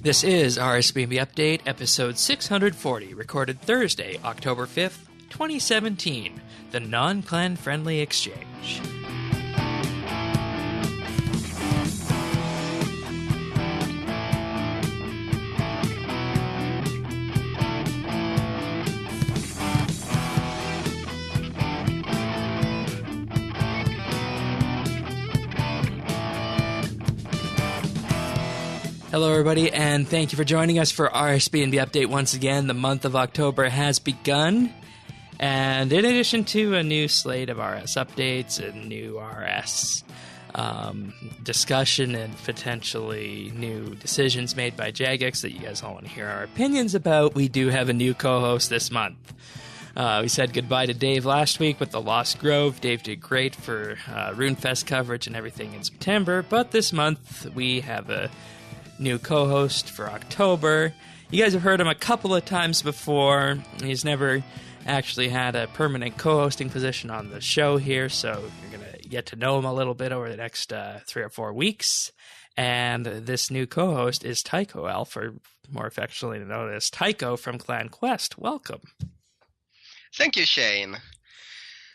This is RSBANDB Update, episode 640, recorded Thursday, October 5th, 2017, the non-clan friendly exchange. Hello everybody, and thank you for joining us for RSBANDB Update once again. The month of October has begun, and in addition to a new slate of RS updates and new RS discussion and potentially new decisions made by Jagex that you guys all want to hear our opinions about, we do have a new co-host this month. We said goodbye to Dave last week with the Lost Grove. Dave did great for RuneFest coverage and everything in September, but this month we have a new co-host for October. You guys have heard him a couple of times before. He's never actually had a permanent co-hosting position on the show here, so you're going to get to know him a little bit over the next 3 or 4 weeks. And this new co-host is Tycho Elf, or more affectionately known as Tycho from Clan Quest. Welcome. Thank you, Shane.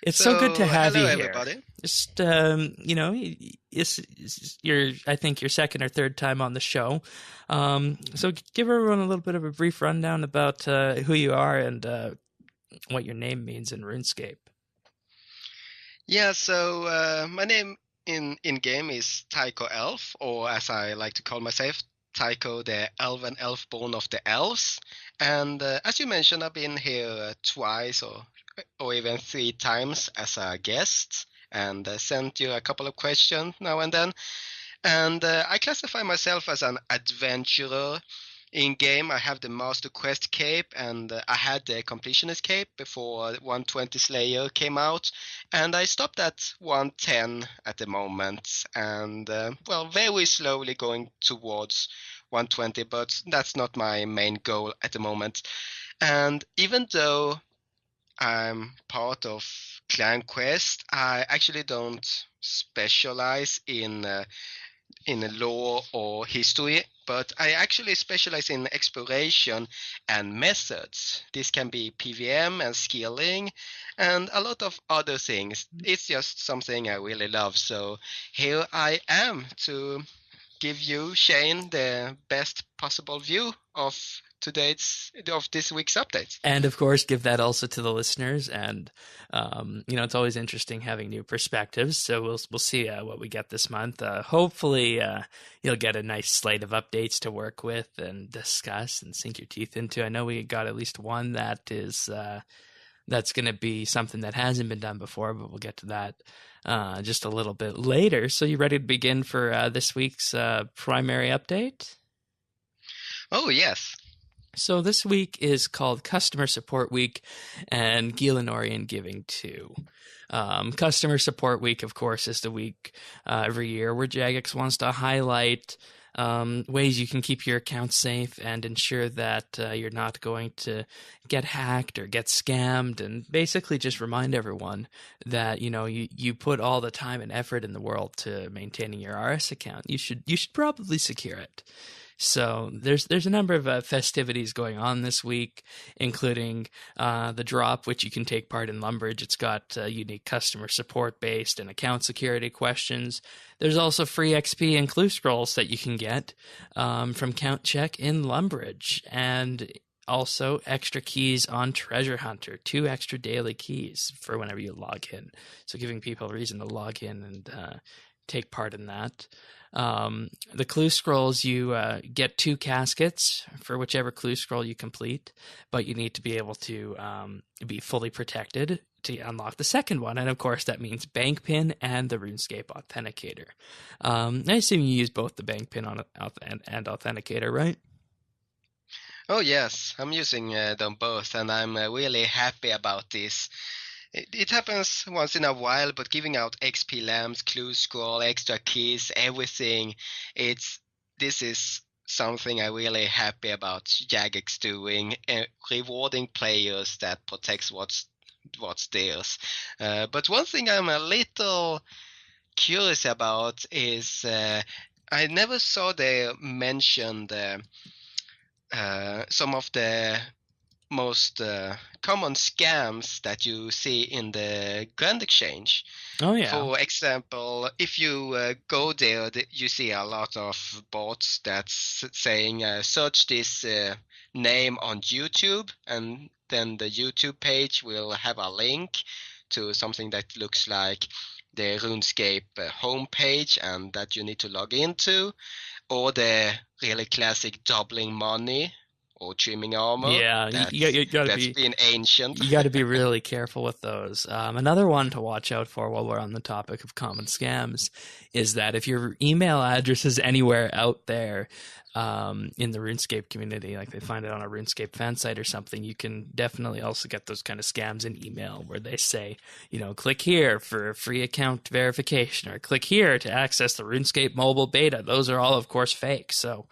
It's so good to have you here. Everybody. Just, I think your second or third time on the show. So give everyone a little bit of a brief rundown about who you are and what your name means in RuneScape. Yeah, so my name in-game is Tycho Elf, or as I like to call myself, Tycho the Elven Elfborn of the Elves. And as you mentioned, I've been here twice or even 3 times as a guest, and sent you a couple of questions now and then. And I classify myself as an adventurer. In game, I have the Master Quest cape, and I had the Completionist cape before 120 Slayer came out, and I stopped at 110 at the moment, and very slowly going towards 120, but that's not my main goal at the moment. And even though I'm part of Clan Quest, I actually don't specialize in lore or history, but I actually specialize in exploration and methods. This can be PVM and skilling and a lot of other things. It's just something I really love. So here I am to give you, Shane, the best possible view of this week's update. And of course, give that also to the listeners. And, it's always interesting having new perspectives. So we'll see what we get this month. Hopefully, you'll get a nice slate of updates to work with and discuss and sink your teeth into. I know we got at least one that is, that's going to be something that hasn't been done before, but we'll get to that just a little bit later. So you ready to begin for this week's primary update? Oh, yes. So this week is called Customer Support Week and Gielinorian Giving 2. Customer Support Week, of course, is the week every year where Jagex wants to highlight ways you can keep your account safe and ensure that you're not going to get hacked or get scammed, and basically just remind everyone that you put all the time and effort in the world to maintaining your RS account. You should probably secure it. So there's a number of festivities going on this week, including the drop, which you can take part in Lumbridge. It's got unique customer support based and account security questions. There's also free XP and clue scrolls that you can get from Count Check in Lumbridge, and also extra keys on Treasure Hunter, 2 extra daily keys for whenever you log in. So giving people a reason to log in and take part in that. The clue scrolls, you get 2 caskets for whichever clue scroll you complete, but you need to be able to be fully protected to unlock the second one. And of course, that means bank pin and the RuneScape Authenticator. I assume you use both the bank pin and Authenticator, right? Oh, yes. I'm using them both, and I'm really happy about this. It happens once in a while, but giving out XP lamps, clue scroll, extra keys, everything, this is something I'm really happy about Jagex doing, rewarding players that protects what's theirs. But one thing I'm a little curious about is I never saw they mentioned some of the most common scams that you see in the Grand Exchange. Oh yeah. For example, if you go there, you see a lot of bots that's saying search this name on YouTube, and then the YouTube page will have a link to something that looks like the RuneScape homepage and that you need to log into, or the really classic doubling money or trimming armor. Yeah, you gotta That's be been ancient. you got to be really careful with those. Another one to watch out for while we're on the topic of common scams is that if your email address is anywhere out there in the RuneScape community, like they find it on a RuneScape fan site or something, you can definitely also get those kind of scams in email where they say, click here for free account verification, or click here to access the RuneScape mobile beta. Those are all, of course, fake. So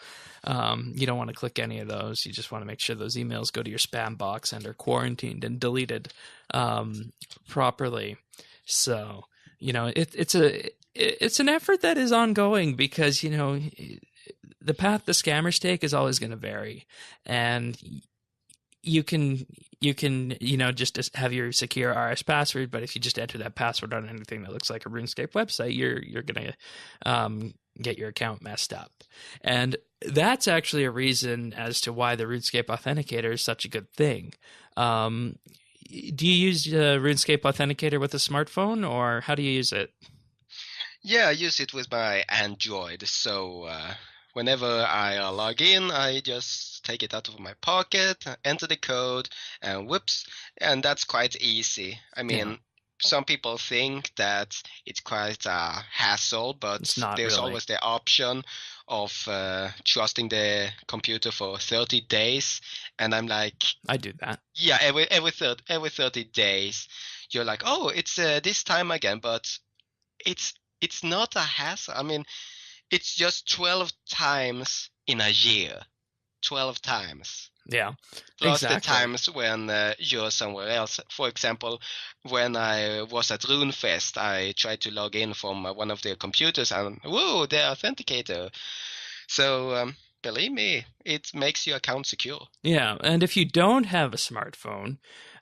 you don't want to click any of those. You just want to make sure those emails go to your spam box and are quarantined and deleted properly. So, it's an effort that is ongoing because, the path the scammers take is always going to vary. And you can just have your secure RS password, but if you just enter that password on anything that looks like a RuneScape website, you're going to get your account messed up. And that's actually a reason as to why the RuneScape Authenticator is such a good thing. Do you use RuneScape Authenticator with a smartphone, or how do you use it? Yeah, I use it with my Android. So whenever I log in, I just take it out of my pocket, enter the code, and whoops. And that's quite easy. I mean, some people think that it's quite a hassle, but there's really. Always the option of trusting the computer for 30 days. And I'm like, I do that. Yeah, every 30 days, you're like, oh, it's this time again. But it's not a hassle. I mean, it's just 12 times in a year. 12 times. Yeah, Plus exactly. the times when you're somewhere else. For example, when I was at RuneFest, I tried to log in from one of their computers and, whoa, the Authenticator. So believe me, it makes your account secure. Yeah, and if you don't have a smartphone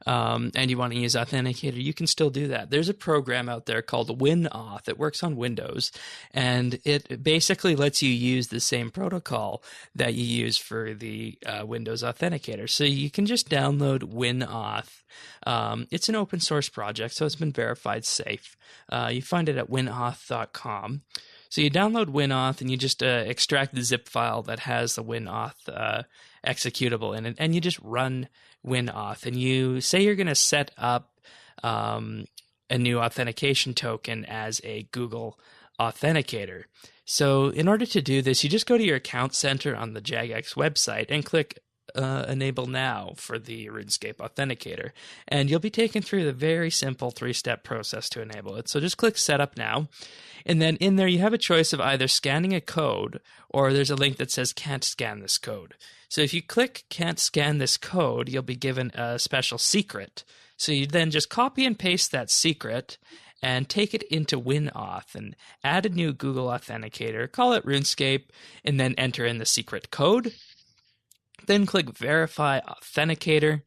and you want to use Authenticator, you can still do that. There's a program out there called WinAuth. It works on Windows, and it basically lets you use the same protocol that you use for the Windows Authenticator. So you can just download WinAuth. It's an open source project, so it's been verified safe. You find it at winauth.com. So you download WinAuth and you just extract the zip file that has the WinAuth executable in it, and you just run WinAuth. And you say you're going to set up a new authentication token as a Google Authenticator. So in order to do this, you just go to your account center on the Jagex website and click Enable Now for the RuneScape Authenticator. And you'll be taken through the very simple 3-step process to enable it. So just click Setup Now. And then in there, you have a choice of either scanning a code, or there's a link that says can't scan this code. So if you click can't scan this code, you'll be given a special secret. So you then just copy and paste that secret and take it into WinAuth and add a new Google Authenticator, call it RuneScape, and then enter in the secret code. Then click Verify Authenticator,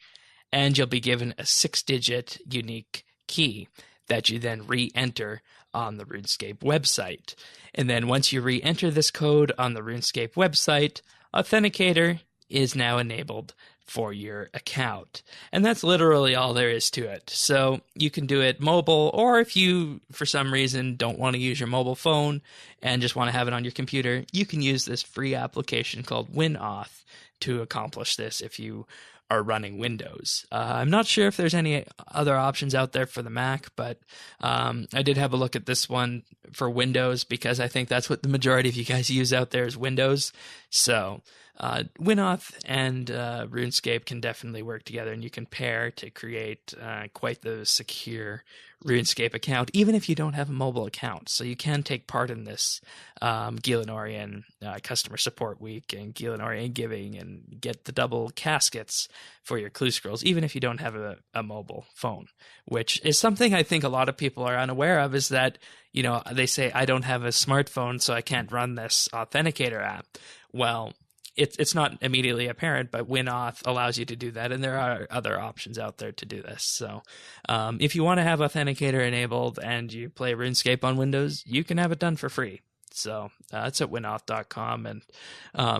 and you'll be given a 6-digit unique key that you then re-enter on the RuneScape website. And then once you re-enter this code on the RuneScape website, Authenticator is now enabled for your account. And that's literally all there is to it. So you can do it mobile, or if you, for some reason, don't want to use your mobile phone and just want to have it on your computer, you can use this free application called WinAuth to accomplish this if you are running Windows. I'm not sure if there's any other options out there for the Mac, but I did have a look at this one for Windows because I think that's what the majority of you guys use out there is Windows. So WinAuth and RuneScape can definitely work together, and you can pair to create quite the secure RuneScape account, even if you don't have a mobile account. So you can take part in this Gielinorian Customer Support Week and Gielinorian Giving and get the double caskets for your clue scrolls, even if you don't have a mobile phone, which is something I think a lot of people are unaware of, is that, they say, I don't have a smartphone, so I can't run this Authenticator app. Well, it's not immediately apparent, but WinAuth allows you to do that, and there are other options out there to do this. So if you want to have Authenticator enabled and you play RuneScape on Windows, you can have it done for free. So it's at winauth.com. And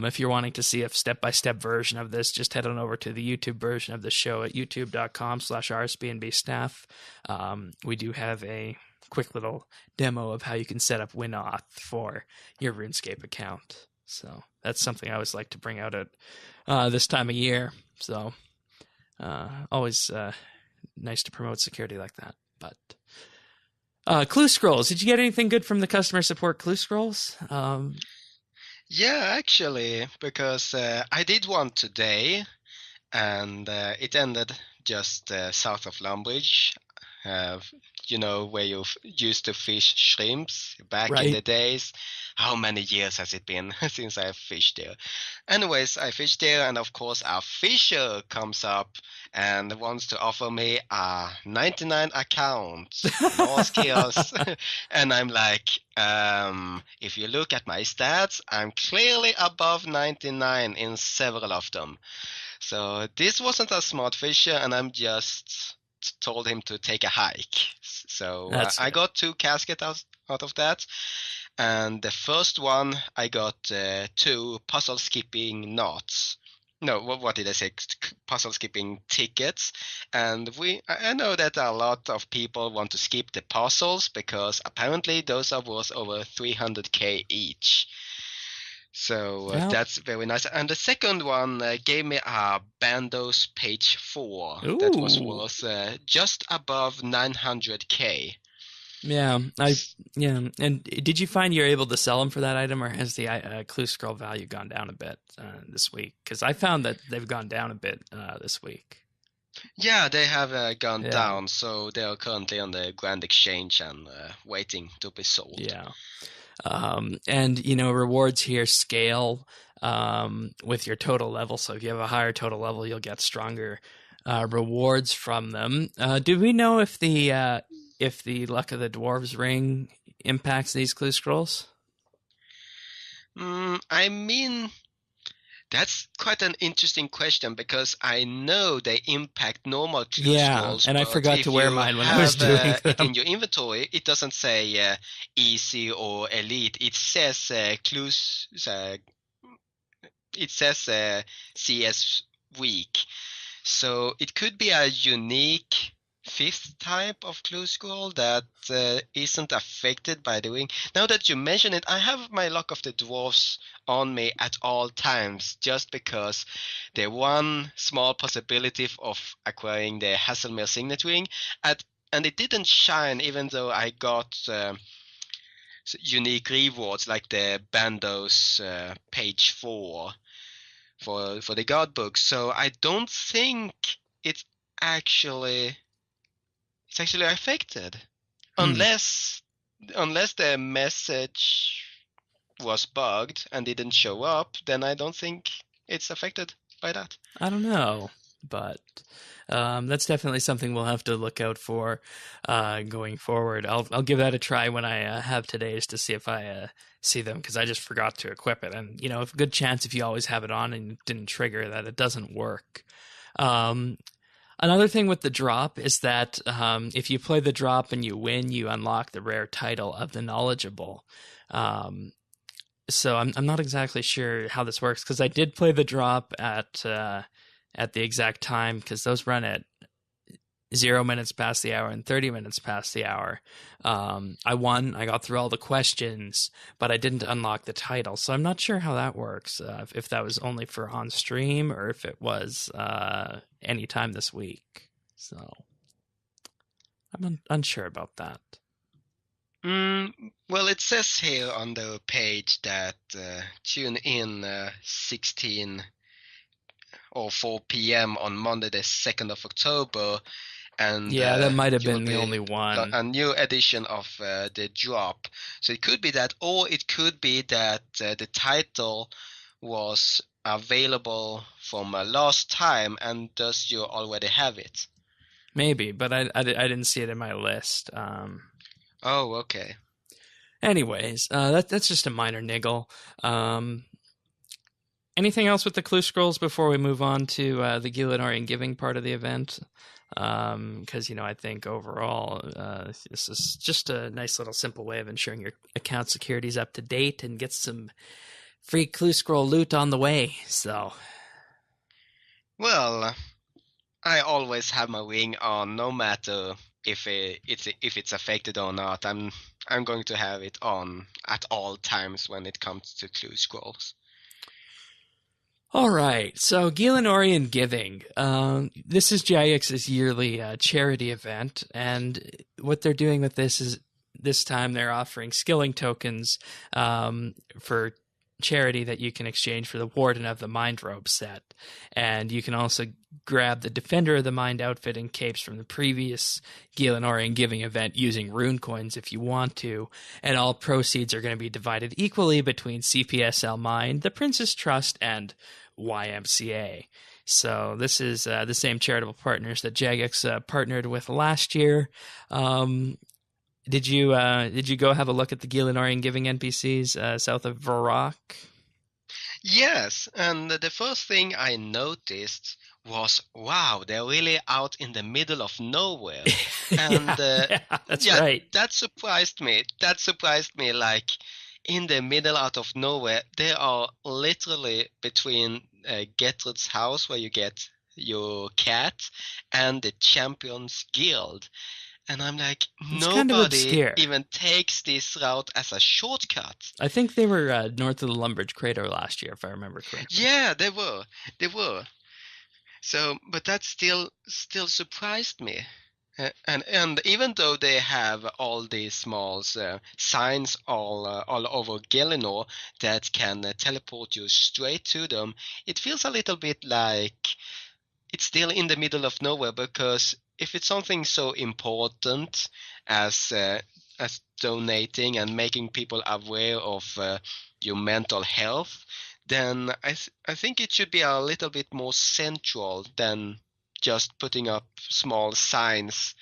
if you're wanting to see a step-by-step version of this, just head on over to the YouTube version of the show at youtube.com/RSBANDB staff. We do have a quick little demo of how you can set up WinAuth for your RuneScape account. So that's something I always like to bring out at this time of year. So always nice to promote security like that. But clue scrolls. Did you get anything good from the customer support clue scrolls? Yeah, actually, because I did one today, and it ended just south of Lumbridge. Where you used to fish shrimps back in the days. How many years has it been since I fished there? Anyways, I fished there, and of course our fisher comes up and wants to offer me a 99 account in all skills. And I'm like, if you look at my stats, I'm clearly above 99 in several of them. So this wasn't a smart fisher, and I'm just told him to take a hike. So I got 2 caskets out of that. And the first one, I got 2 puzzle skipping knots. No, what did I say? Puzzle skipping tickets. And I know that a lot of people want to skip the puzzles because apparently those are worth over 300k each. So that's very nice. And the second one gave me a Bandos page 4 that was worth just above 900k. Yeah, And did you find you're able to sell them for that item, or has the clue scroll value gone down a bit this week? Because I found that they've gone down a bit this week. Yeah, they have gone down, so they are currently on the Grand Exchange and waiting to be sold. Yeah. And rewards here scale with your total level. So if you have a higher total level, you'll get stronger rewards from them. Do we know if the Luck of the Dwarves ring impacts these clue scrolls? I mean, that's quite an interesting question because I know they impact normal clue scrolls. And I forgot to wear mine when I was doing them. In your inventory, it doesn't say easy or elite. It says clues. It says CS weak. So it could be a unique 5th type of clue scroll that isn't affected by the ring. Now that you mention it, I have my Luck of the Dwarves on me at all times just because the one small possibility of acquiring the Hasselmere Signet ring, and it didn't shine even though I got unique rewards like the Bandos page 4 for the guard book. So I don't think it's actually affected unless the message was bugged and didn't show up. Then I don't think it's affected by that. I don't know, but that's definitely something we'll have to look out for going forward. I'll give that a try when I have today's to see if I see them, because I just forgot to equip it, and a good chance if you always have it on and it didn't trigger that it doesn't work. Another thing with the drop is that if you play the drop and you win, you unlock the rare title of the Knowledgeable. So I'm not exactly sure how this works, because I did play the drop at the exact time, because those run at 0 minutes past the hour and 30 minutes past the hour. I won. I got through all the questions, but I didn't unlock the title. So I'm not sure how that works, if that was only for on stream or if it was any time this week. So I'm unsure about that. Well, it says here on the page that tune in 16 or 4 p.m. on Monday the 2nd of October. And that might have been the only one. A new edition of the drop. So it could be that, or it could be that the title was available from last time, and thus you already have it. Maybe, but I didn't see it in my list. Oh, okay. Anyways, that's just a minor niggle. Anything else with the clue scrolls before we move on to the Gielinorian giving part of the event? Because, I think overall, this is just a nice little simple way of ensuring your account security is up to date and get some free clue scroll loot on the way. So, Well, I always have my wing on, no matter if it's affected or not. I'm going to have it on at all times when it comes to clue scrolls. all right. So Gielinorian Giving. This is Jagex's yearly charity event, and what they're doing with this is this time they're offering skilling tokens for charity that you can exchange for the Warden of the Mind Robe set. And you can also grab the Defender of the Mind outfit and capes from the previous Gielinorian Giving event using rune coins if you want to. And all proceeds are going to be divided equally between CPSL Mind, the Princess Trust, and YMCA. So this is the same charitable partners that Jagex partnered with last year. Did you go have a look at the Gielinorian Giving NPCs south of Varrock? Yes, and the first thing I noticed was, wow, they're really out in the middle of nowhere. And that's right. That surprised me. Like, in the middle out of nowhere, they are literally between Gertrud's house, where you get your cat, and the Champions Guild. And I'm like, it's nobody even takes this route as a shortcut. I think they were north of the Lumbridge Crater last year, if I remember correctly. Yeah, they were. So, but that still surprised me. And even though they have all these small signs all over Gielinor that can teleport you straight to them, it feels a little bit like it's still in the middle of nowhere, because if it's something so important as donating and making people aware of your mental health, then I think it should be a little bit more central than just putting up small signs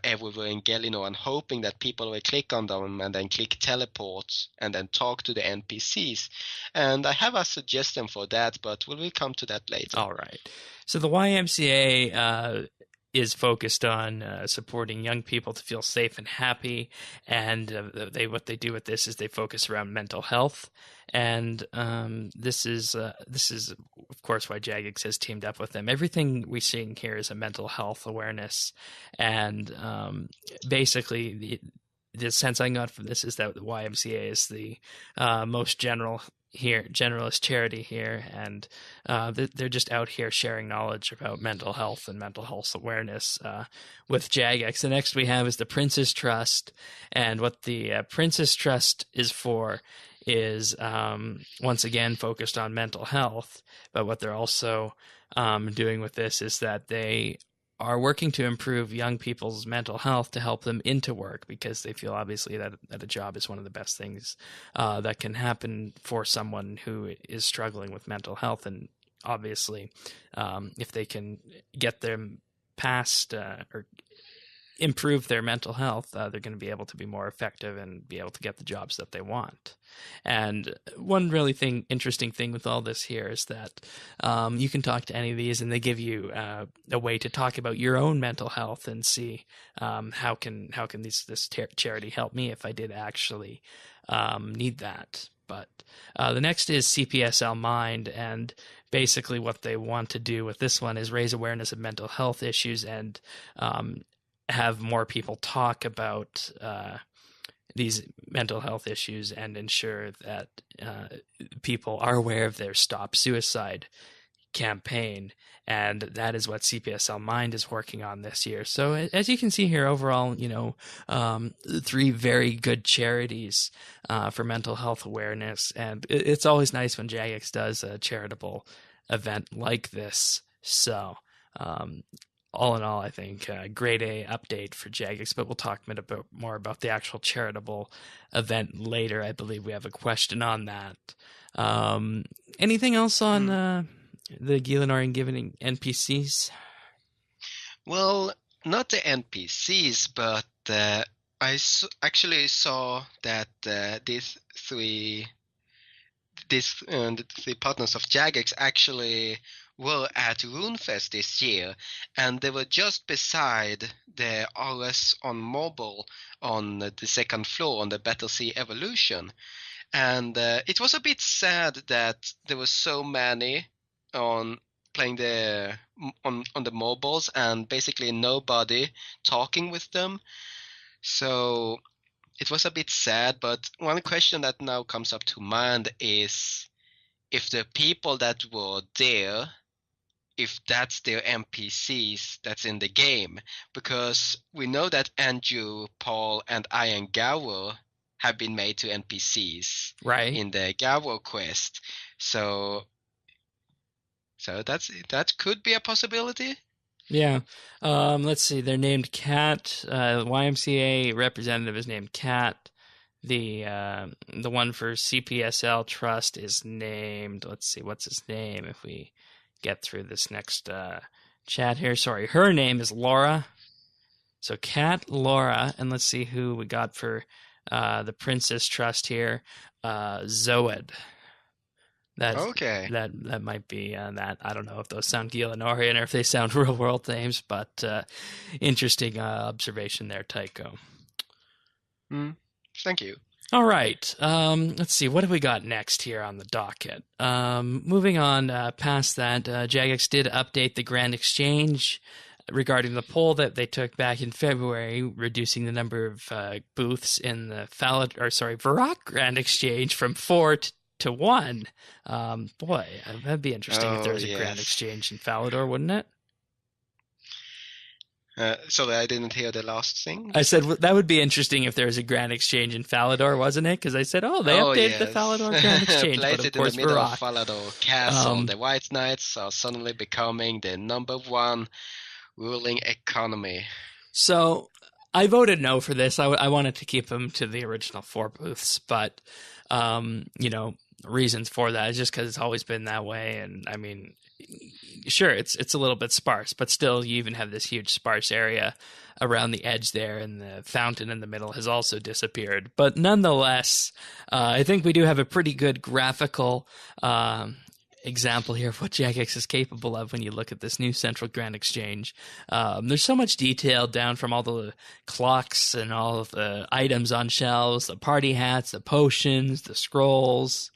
everywhere in Gielinor and hoping that people will click on them and then click teleport and then talk to the NPCs. And I have a suggestion for that, but we'll come to that later. All right. So the YMCA is focused on supporting young people to feel safe and happy, and what they do with this is they focus around mental health, and this is of course why Jagex has teamed up with them. Everything we're seeing here is a mental health awareness, and basically the sense I got from this is that the YMCA is the most generalist charity here, and they're just out here sharing knowledge about mental health and mental health awareness with Jagex. The next we have is the Princess Trust, and what the Princess Trust is for is once again focused on mental health, but what they're also doing with this is that they are working to improve young people's mental health to help them into work, because they feel obviously that a job is one of the best things that can happen for someone who is struggling with mental health. And obviously, if they can get them past or improve their mental health, they're going to be able to be more effective and be able to get the jobs that they want. And one really interesting thing with all this here is that you can talk to any of these, and they give you a way to talk about your own mental health and see how can this charity help me if I did actually need that. But the next is CPSL Mind, and basically what they want to do with this one is raise awareness of mental health issues and have more people talk about these mental health issues and ensure that people are aware of their Stop Suicide campaign. And that is what CPSL Mind is working on this year. So as you can see here, overall, 3 very good charities for mental health awareness. And it's always nice when Jagex does a charitable event like this. So all in all, I think grade A update for Jagex, but we'll talk a bit more about the actual charitable event later. I believe we have a question on that. Anything else on the Gielinorian Giving NPCs? Well, not the NPCs, but I actually saw that these the partners of Jagex actually were at RuneFest this year, and they were just beside the RS on mobile on the second floor on the Battlesea Evolution. And it was a bit sad that there were so many on playing on the mobiles and basically nobody talking with them. So it was a bit sad, but one question that now comes up to mind is if the people that were there, if that's their NPCs that's in the game, because we know that Andrew, Paul, and Iron Gower have been made to NPCs Right. in the Gower quest. So that could be a possibility. Yeah. Let's see. They're named Cat. YMCA representative is named Cat. The one for CPSL Trust is named. Let's see. What's his name? If we get through this next chat here. Sorry, her name is Laura. So Cat, Laura, and let's see who we got for the Princess Trust here. Zoed. Okay. That might be that. I don't know if those sound Gielinorian or if they sound real world names, but interesting observation there, Tycho. Thank you. All right. Let's see. What have we got next here on the docket? Moving on past that, Jagex did update the Grand Exchange regarding the poll that they took back in February, reducing the number of booths in the Varrock Grand Exchange from 4 to 1. Boy, that'd be interesting if there was a Grand Exchange in Falador, wouldn't it? Sorry, I didn't hear the last thing. I said that would be interesting if there was a Grand Exchange in Falador, wasn't it? Because I said, they updated the Falador Grand Exchange, Place but of it course in the middle Varrock. of Falador Castle. The White Knights are suddenly becoming the number one ruling economy. So I voted no for this. I wanted to keep them to the original 4 booths, but reasons for that is just because it's always been that way. And I mean, sure, it's a little bit sparse, but still, you even have this huge sparse area around the edge there, and the fountain in the middle has also disappeared. But nonetheless, I think we do have a pretty good graphical example here of what Jagex is capable of when you look at this new Central Grand Exchange. There's so much detail down from all the clocks and all of the items on shelves, the party hats, the potions, the scrolls.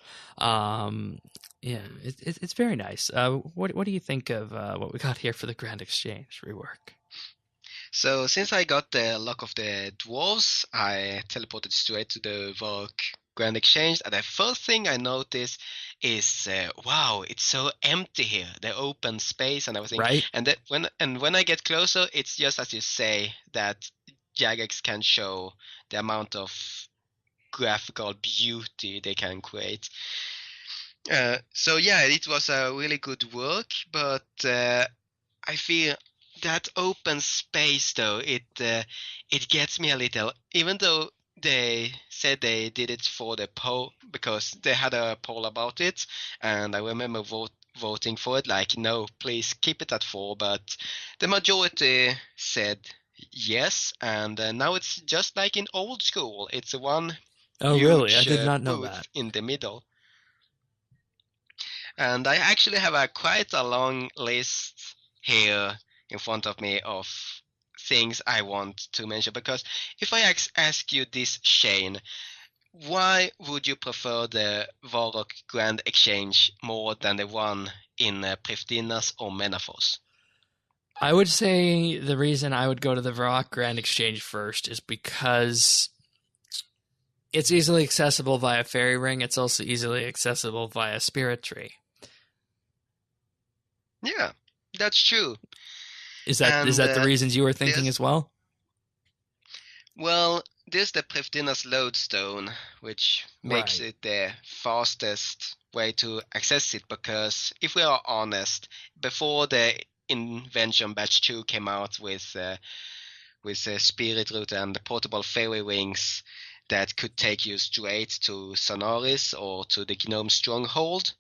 It's very nice. What do you think of what we got here for the Grand Exchange rework? So since I got the Luck of the Dwarves, I teleported straight to the Varrock Grand Exchange, and the first thing I noticed is, wow, it's so empty here, the open space and everything. Right. And when I get closer, it's just as you say, that Jagex can show the amount of graphical beauty they can create. So yeah, it was a really good work, but I feel that open space though, it gets me a little, even though they said they did it for the poll, because they had a poll about it, and I remember voting for it, like, no, please keep it at 4, but the majority said yes, and now it's just like in old school. It's one really? I did not know that. In the middle. And I actually have quite a long list here in front of me of things I want to mention, because if I ask you this, Shane, why would you prefer the Varrock Grand Exchange more than the one in Prifddinas or Menaphos? I would say the reason I would go to the Varrock Grand Exchange first is because it's easily accessible via Fairy Ring. It's also easily accessible via Spirit Tree. Yeah, that's true. Is that the reasons you were thinking as well? Well, there's the Prifddinas Lodestone, which makes it the fastest way to access it, because if we are honest, before the Invention Batch 2 came out with the Spirit Route and the portable fairy wings that could take you straight to Sonaris or to the Gnome Stronghold,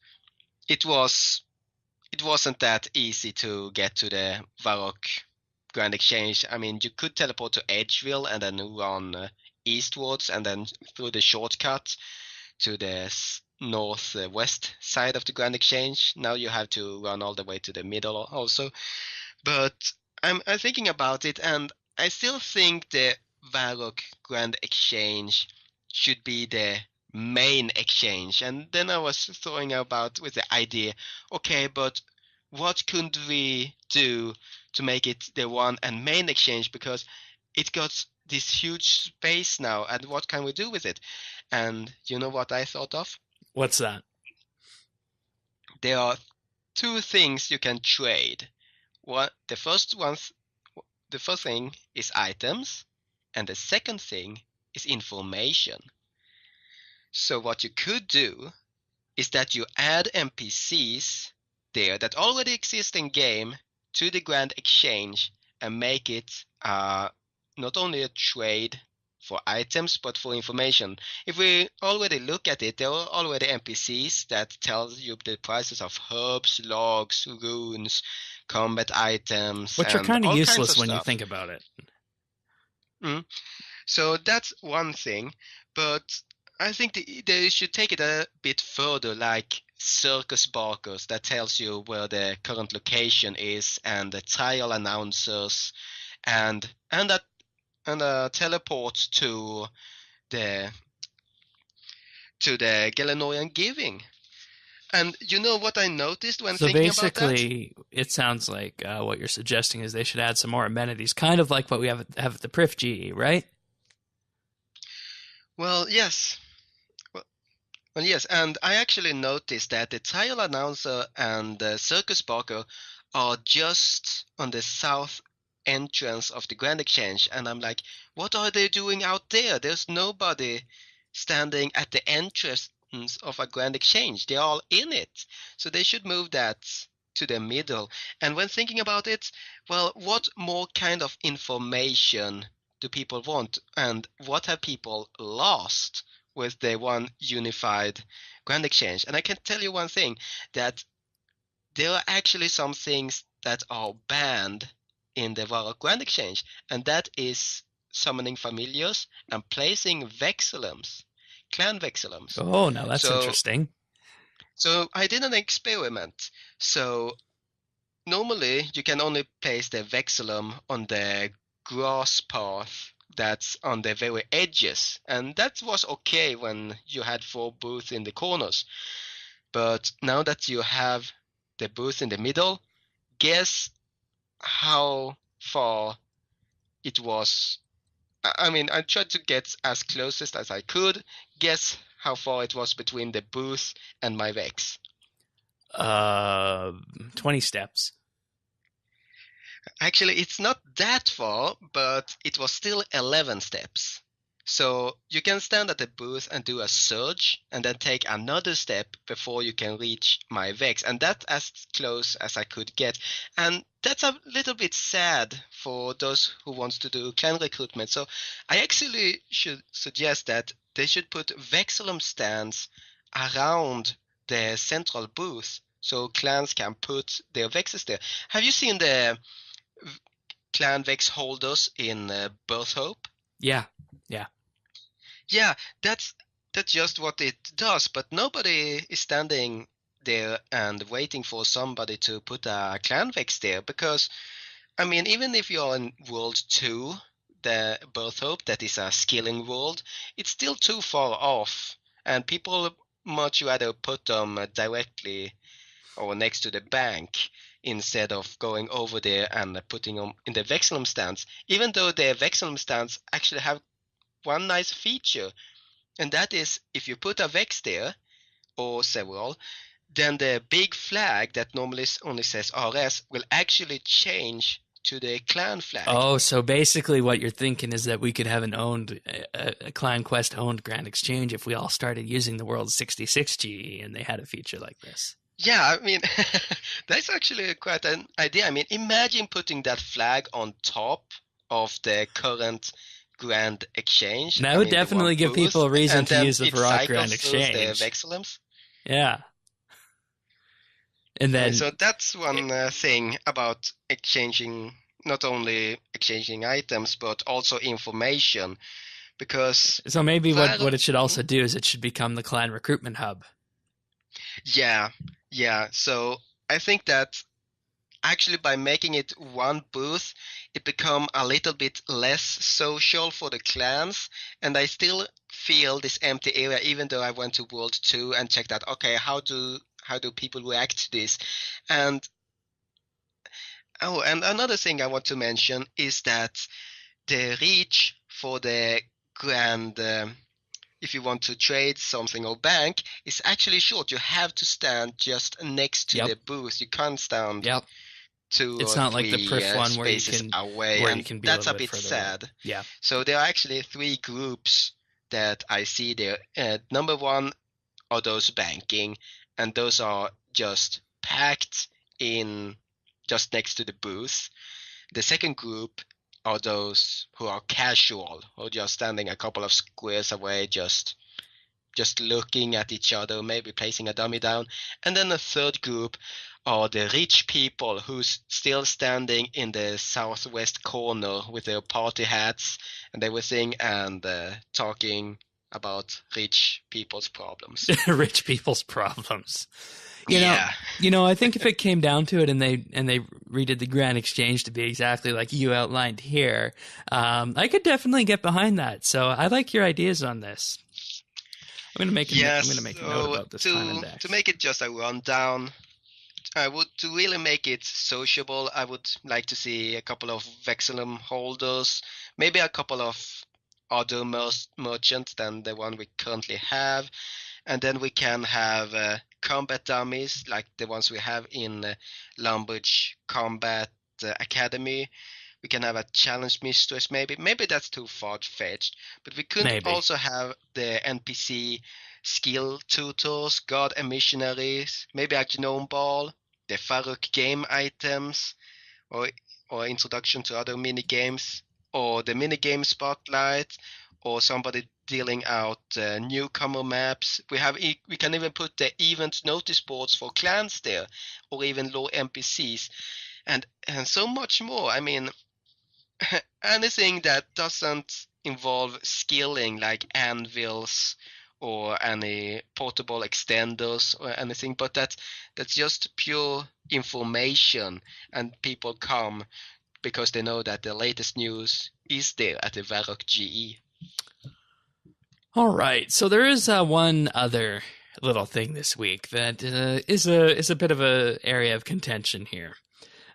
it wasn't that easy to get to the Varrock Grand Exchange. I mean, you could teleport to Edgeville and then run eastwards and then through the shortcut to the northwest side of the Grand Exchange. Now you have to run all the way to the middle also. But I'm thinking about it, and I still think the Varrock Grand Exchange should be the main exchange. And then I was throwing about with the idea, okay, but what could we do to make it the one and main exchange? Because it got this huge space now, and what can we do with it? And you know what I thought of? What's that? There are two things you can trade. The first thing is items, and the second thing is information. So what you could do is that you add NPCs there that already exist in game to the Grand Exchange and make it not only a trade for items but for information. If we already look at it, there are already NPCs that tells you the prices of herbs, logs, runes, combat items, Which are and kind of all useless kinds of when you stuff. think about it. So that's one thing, but I think they should take it a bit further, like circus barkers that tells you where the current location is, and the trial announcers, and a teleport to the Gielinorian giving. And you know what I noticed when So thinking about that? basically, it sounds like what you're suggesting is they should add some more amenities, kind of like what we have at the Prif GE, right? Well, yes. Well, yes, and I actually noticed that the trial announcer and the circus barker are just on the south entrance of the Grand Exchange, and I'm like, what are they doing out there? There's nobody standing at the entrance of a Grand Exchange. They're all in it, so they should move that to the middle. And when thinking about it, well, what more kind of information do people want, and what have people lost with the one unified Grand Exchange? And I can tell you one thing, that there are actually some things that are banned in the Varrock Grand Exchange, and that is summoning familiars and placing vexillums, clan vexillums. Oh, now that's So, interesting. so I did an experiment. So normally you can only place the vexillum on the grass path that's on the very edges, and that was okay when you had 4 booths in the corners. But now that you have the booth in the middle, guess how far it was. I mean, I tried to get as closest as I could. Guess how far it was between the booth and my Vex. 20 steps. Actually, it's not that far, but it was still 11 steps. So you can stand at the booth and do a surge, and then take another step before you can reach my Vex. And that's as close as I could get. And that's a little bit sad for those who want to do clan recruitment. So I actually should suggest that they should put Vexillum stands around the central booth, so clans can put their Vexes there. Have you seen the clan Vex holders in Birth Hope? Yeah. Yeah, that's just what it does, but nobody is standing there and waiting for somebody to put a clan Vex there, because, I mean, even if you're in World 2, the Birth Hope, that is a skilling world, it's still too far off, and people much rather put them directly or next to the bank instead of going over there and putting them in the Vexillum stands, even though the Vexillum stands actually have one nice feature, and that is if you put a Vex there, or several, then the big flag that normally only says RS will actually change to the clan flag. Oh, so basically what you're thinking is that we could have a Clan Quest owned Grand Exchange if we all started using the World 66 GE and they had a feature like this. Yeah, I mean, that's actually quite an idea. I mean, imagine putting that flag on top of the current Grand Exchange. That would definitely give people a reason to use the Varrock Grand Exchange. The Vexillums. Yeah. And then, so that's one thing about exchanging, not only exchanging items, but also information. because So maybe what it should also Mhm. do is it should become the clan recruitment hub. Yeah, yeah. So I think that actually by making it one booth, it become a little bit less social for the clans, and I still feel this empty area even though I went to World 2 and checked out, okay, how do people react to this? And oh, and another thing I want to mention is that the reach for the grand if you want to trade something or bank is actually short. You have to stand just next to Yep. the booth. You can't stand Yep. two It's or not like the three Perf one spaces away, where you and can be a that's little a bit bit further away. sad. Yeah. So there are actually three groups that I see there. Number one are those banking, and those are just packed in just next to the booth. The second group are those who are casual, who are just standing a couple of squares away, just looking at each other, maybe placing a dummy down. And then the third group are the rich people who's still standing in the southwest corner with their party hats and everything and talking about rich people's problems. Rich people's problems. Yeah. I think if it came down to it and they redid the Grand Exchange to be exactly like you outlined here, I could definitely get behind that. So I like your ideas on this. I'm gonna make a note about this clan index. To make it just a rundown, to really make it sociable, I would like to see a couple of Vexillum holders, maybe a couple of other merchants than the one we currently have, and then we can have combat dummies like the ones we have in Lumbridge Combat Academy. We can have a challenge mistress, maybe. Maybe that's too far-fetched, but we could also have the NPC skill tutors, god and missionaries, maybe a gnome ball, the Farouk game items, or introduction to other mini games, or the mini game spotlight, or somebody dealing out newcomer maps. We can even put the event notice boards for clans there, or even low NPCs, and so much more. I mean, anything that doesn't involve skilling, like anvils or any portable extenders or anything, but that's just pure information, and people come because they know that the latest news is there at the Varrock GE. All right, so there is one other little thing this week that is a bit of a area of contention here.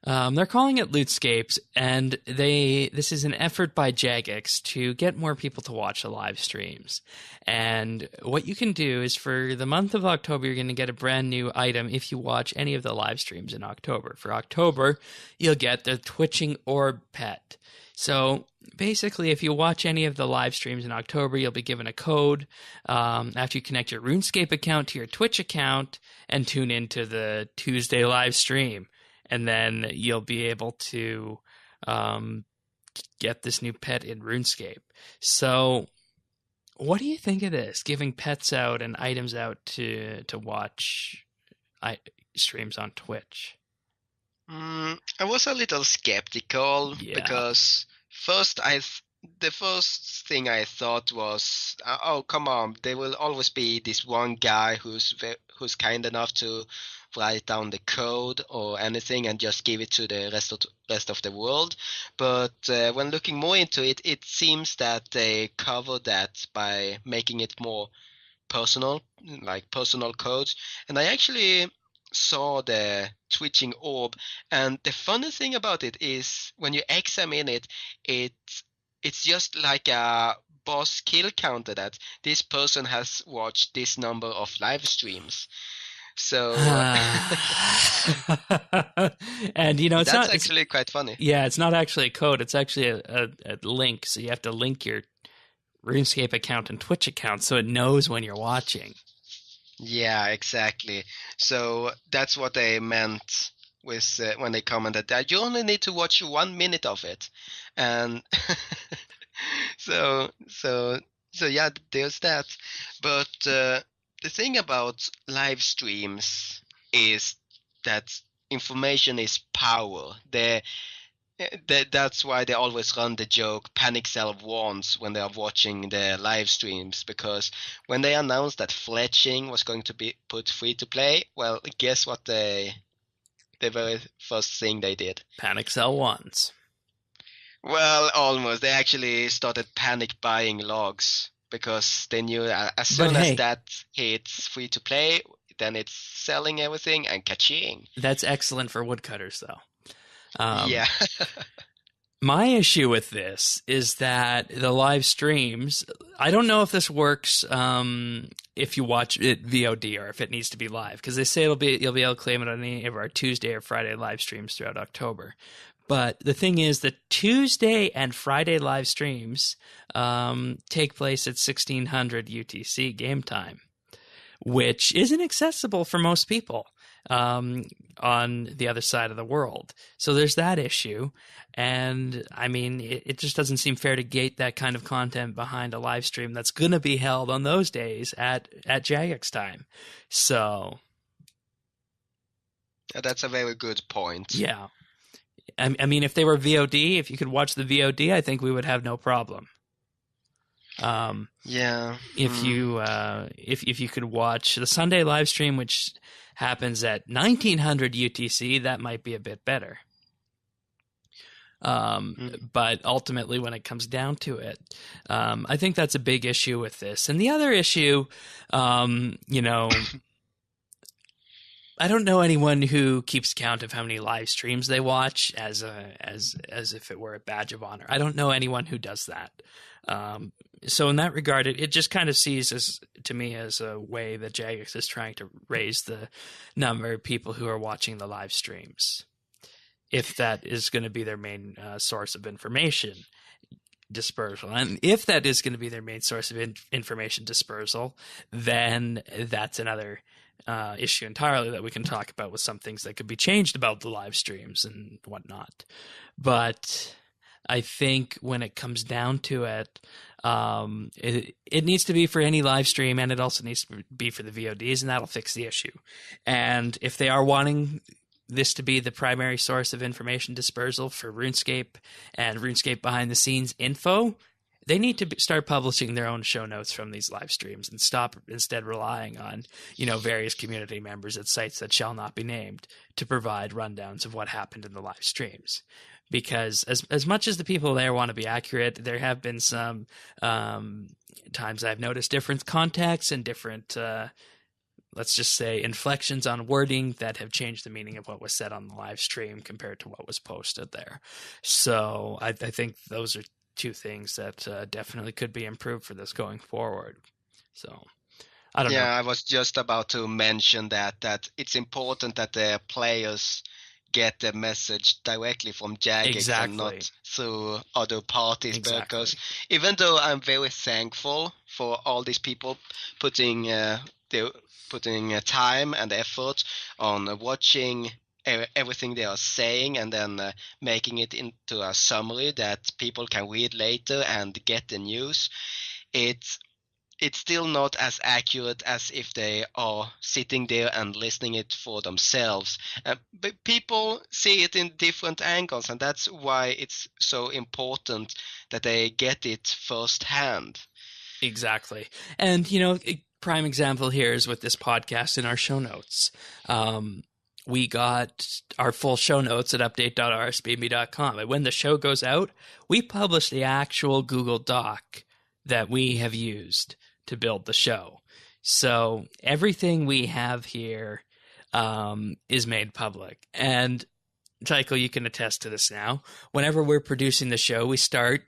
They're calling it Lootescapes, and this is an effort by Jagex to get more people to watch the live streams. And what you can do is for the month of October, you're going to get a brand new item if you watch any of the live streams in October. For October, you'll get the Twitching Orb Pet. So basically, if you watch any of the live streams in October, you'll be given a code after you connect your RuneScape account to your Twitch account and tune into the Tuesday live stream. And then you'll be able to get this new pet in RuneScape. So what do you think of this, giving pets out and items out to watch streams on Twitch? I was a little skeptical because the first thing I thought was, oh, come on, there will always be this one guy who's kind enough to write down the code or anything and just give it to the rest of the world. But when looking more into it, it seems that they cover that by making it more personal, like personal codes. And I actually saw the twitching orb, and the funny thing about it is when you examine it, it's just like a boss kill counter that this person has watched this number of live streams. So and it's that's actually quite funny. Yeah, it's not actually a code, it's actually a link. So you have to link your RuneScape account and Twitch account so it knows when you're watching. Yeah, exactly. So that's what they meant with when they commented that you only need to watch 1 minute of it, and so yeah, there's that. But the thing about live streams is that information is power. That's why they always run the joke panic sell once when they are watching the live streams, because when they announced that Fletching was going to be put free to play, well, guess what the very first thing they did? Panic sell ones. Well, almost. They actually started panic buying logs because they knew as soon as that hits free to play, then it's selling everything and ka-ching. That's excellent for woodcutters, though. Yeah. My issue with this is that the live streams, I don't know if this works if you watch it VOD or if it needs to be live, because they say you'll be able to claim it on any of our Tuesday or Friday live streams throughout October. But the thing is that Tuesday and Friday live streams take place at 1600 UTC game time, which isn't accessible for most people on the other side of the world. So there's that issue. And I mean, it just doesn't seem fair to gate that kind of content behind a live stream that's going to be held on those days at Jagex time. So that's a very good point. Yeah. I mean, if they were VOD, if you could watch the VOD, I think we would have no problem. Yeah. If you could watch the Sunday live stream, which happens at 1900 UTC, that might be a bit better. But ultimately, when it comes down to it, I think that's a big issue with this. And the other issue, I don't know anyone who keeps count of how many live streams they watch as if it were a badge of honor. I don't know anyone who does that. So in that regard, it just kind of sees to me as a way that Jagex is trying to raise the number of people who are watching the live streams, if that is going to be their main source of information dispersal. And if that is going to be their main source of information dispersal, then that's another issue entirely that we can talk about with some things that could be changed about the live streams and whatnot. But I think when it comes down to it, it needs to be for any live stream, and it also needs to be for the VODs, and that'll fix the issue. And if they are wanting this to be the primary source of information dispersal for RuneScape and RuneScape behind the scenes info, they need to start publishing their own show notes from these live streams and stop instead relying on, various community members at sites that shall not be named to provide rundowns of what happened in the live streams. Because as much as the people there want to be accurate, there have been some times I've noticed different contexts and different, let's just say, inflections on wording that have changed the meaning of what was said on the live stream compared to what was posted there. So I think those are two things that definitely could be improved for this going forward. So I don't know. Yeah, I was just about to mention that it's important that the players get the message directly from Jagex and not through other parties. Because even though I'm very thankful for all these people putting time and effort on watching everything they are saying and then making it into a summary that people can read later and get the news, it's still not as accurate as if they are sitting there and listening it for themselves. But people see it in different angles, and that's why it's so important that they get it firsthand. Exactly. And, a prime example here is with this podcast in our show notes. We got our full show notes at update.rsbnb.com. And when the show goes out, we publish the actual Google Doc that we have used to build the show. So everything we have here is made public. And Tycho, you can attest to this now. Whenever we're producing the show, we start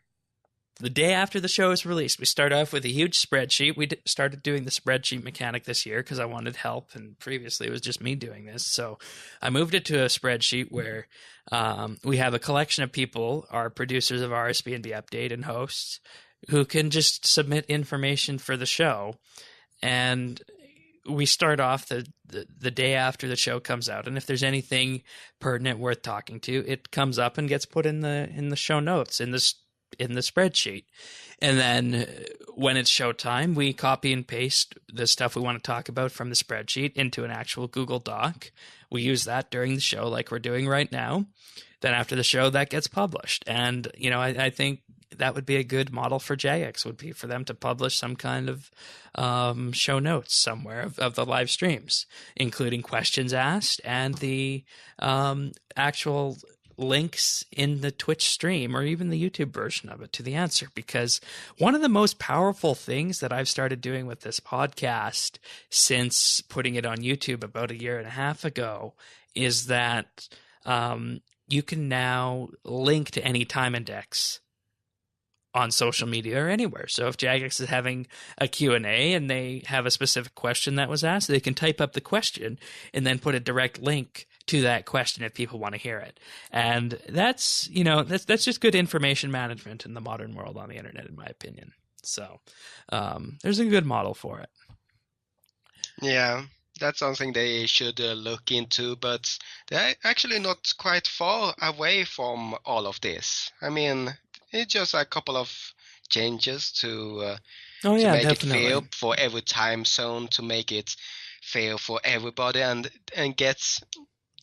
the day after the show is released. We start off with a huge spreadsheet. We started doing the spreadsheet mechanic this year because I wanted help, and previously it was just me doing this. So I moved it to a spreadsheet where we have a collection of people, our producers of RSBANDBupdate and hosts, who can just submit information for the show. And we start off the day after the show comes out, and if there's anything pertinent worth talking to, it comes up and gets put in the show notes in the spreadsheet. And then when it's showtime, we copy and paste the stuff we want to talk about from the spreadsheet into an actual Google Doc. We use that during the show like we're doing right now. then after the show, that gets published. And, I think that would be a good model for Jagex, would be for them to publish some kind of show notes somewhere of the live streams, including questions asked and the actual links in the Twitch stream or even the YouTube version of it to the answer. Because one of the most powerful things that I've started doing with this podcast since putting it on YouTube about a year and a half ago is that you can now link to any time index on social media or anywhere. So if Jagex is having a Q&A and they have a specific question that was asked, they can type up the question and then put a direct link to that question if people want to hear it. And that's just good information management in the modern world on the internet, in my opinion. So there's a good model for it. Yeah, that's something they should look into, but they're actually not quite far away from all of this. I mean, it's just a couple of changes to make definitely. it fair for every time zone, to make it fair for everybody and get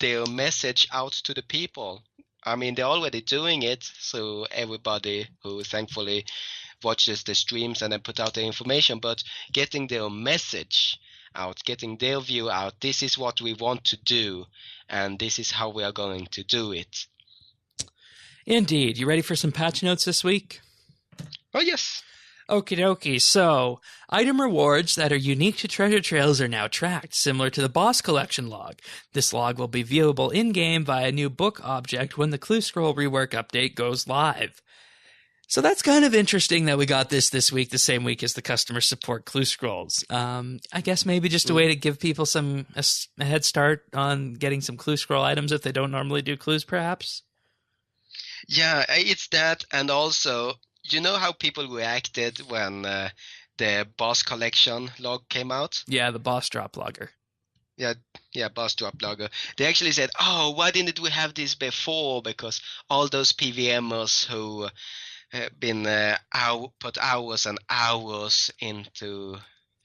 their message out to the people. I mean, they're already doing it, so everybody who thankfully watches the streams and then put out the information, but getting their message out, getting their view out, this is what we want to do, and this is how we are going to do it. Indeed. You ready for some patch notes this week? Oh, yes. Okie dokie. So, item rewards that are unique to treasure trails are now tracked, similar to the boss collection log. This log will be viewable in-game via a new book object when the Clue Scroll rework update goes live. So that's kind of interesting that we got this week, the same week as the customer support Clue Scrolls. I guess maybe just a way to give people a head start on getting some Clue Scroll items if they don't normally do clues, perhaps? Yeah, it's that, and also, you know how people reacted when the boss collection log came out? Yeah, the boss drop logger. Yeah, boss drop logger. They actually said, "Oh, why didn't we have this before?" Because all those PVMers who been put hours and hours into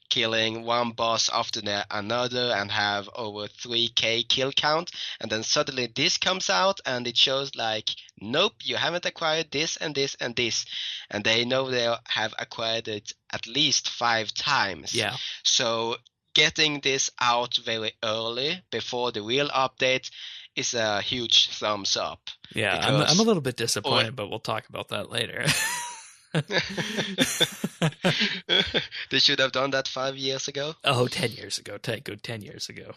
killing one boss after another and have over 3k kill count, and then suddenly this comes out and it shows like, nope, you haven't acquired this and this and this, and they know they have acquired it at least 5 times. Yeah. So getting this out very early before the real update is a huge thumbs up. Yeah, I'm a little bit disappointed, but we'll talk about that later. They should have done that 5 years ago. Oh, 10 years ago. 10 years ago.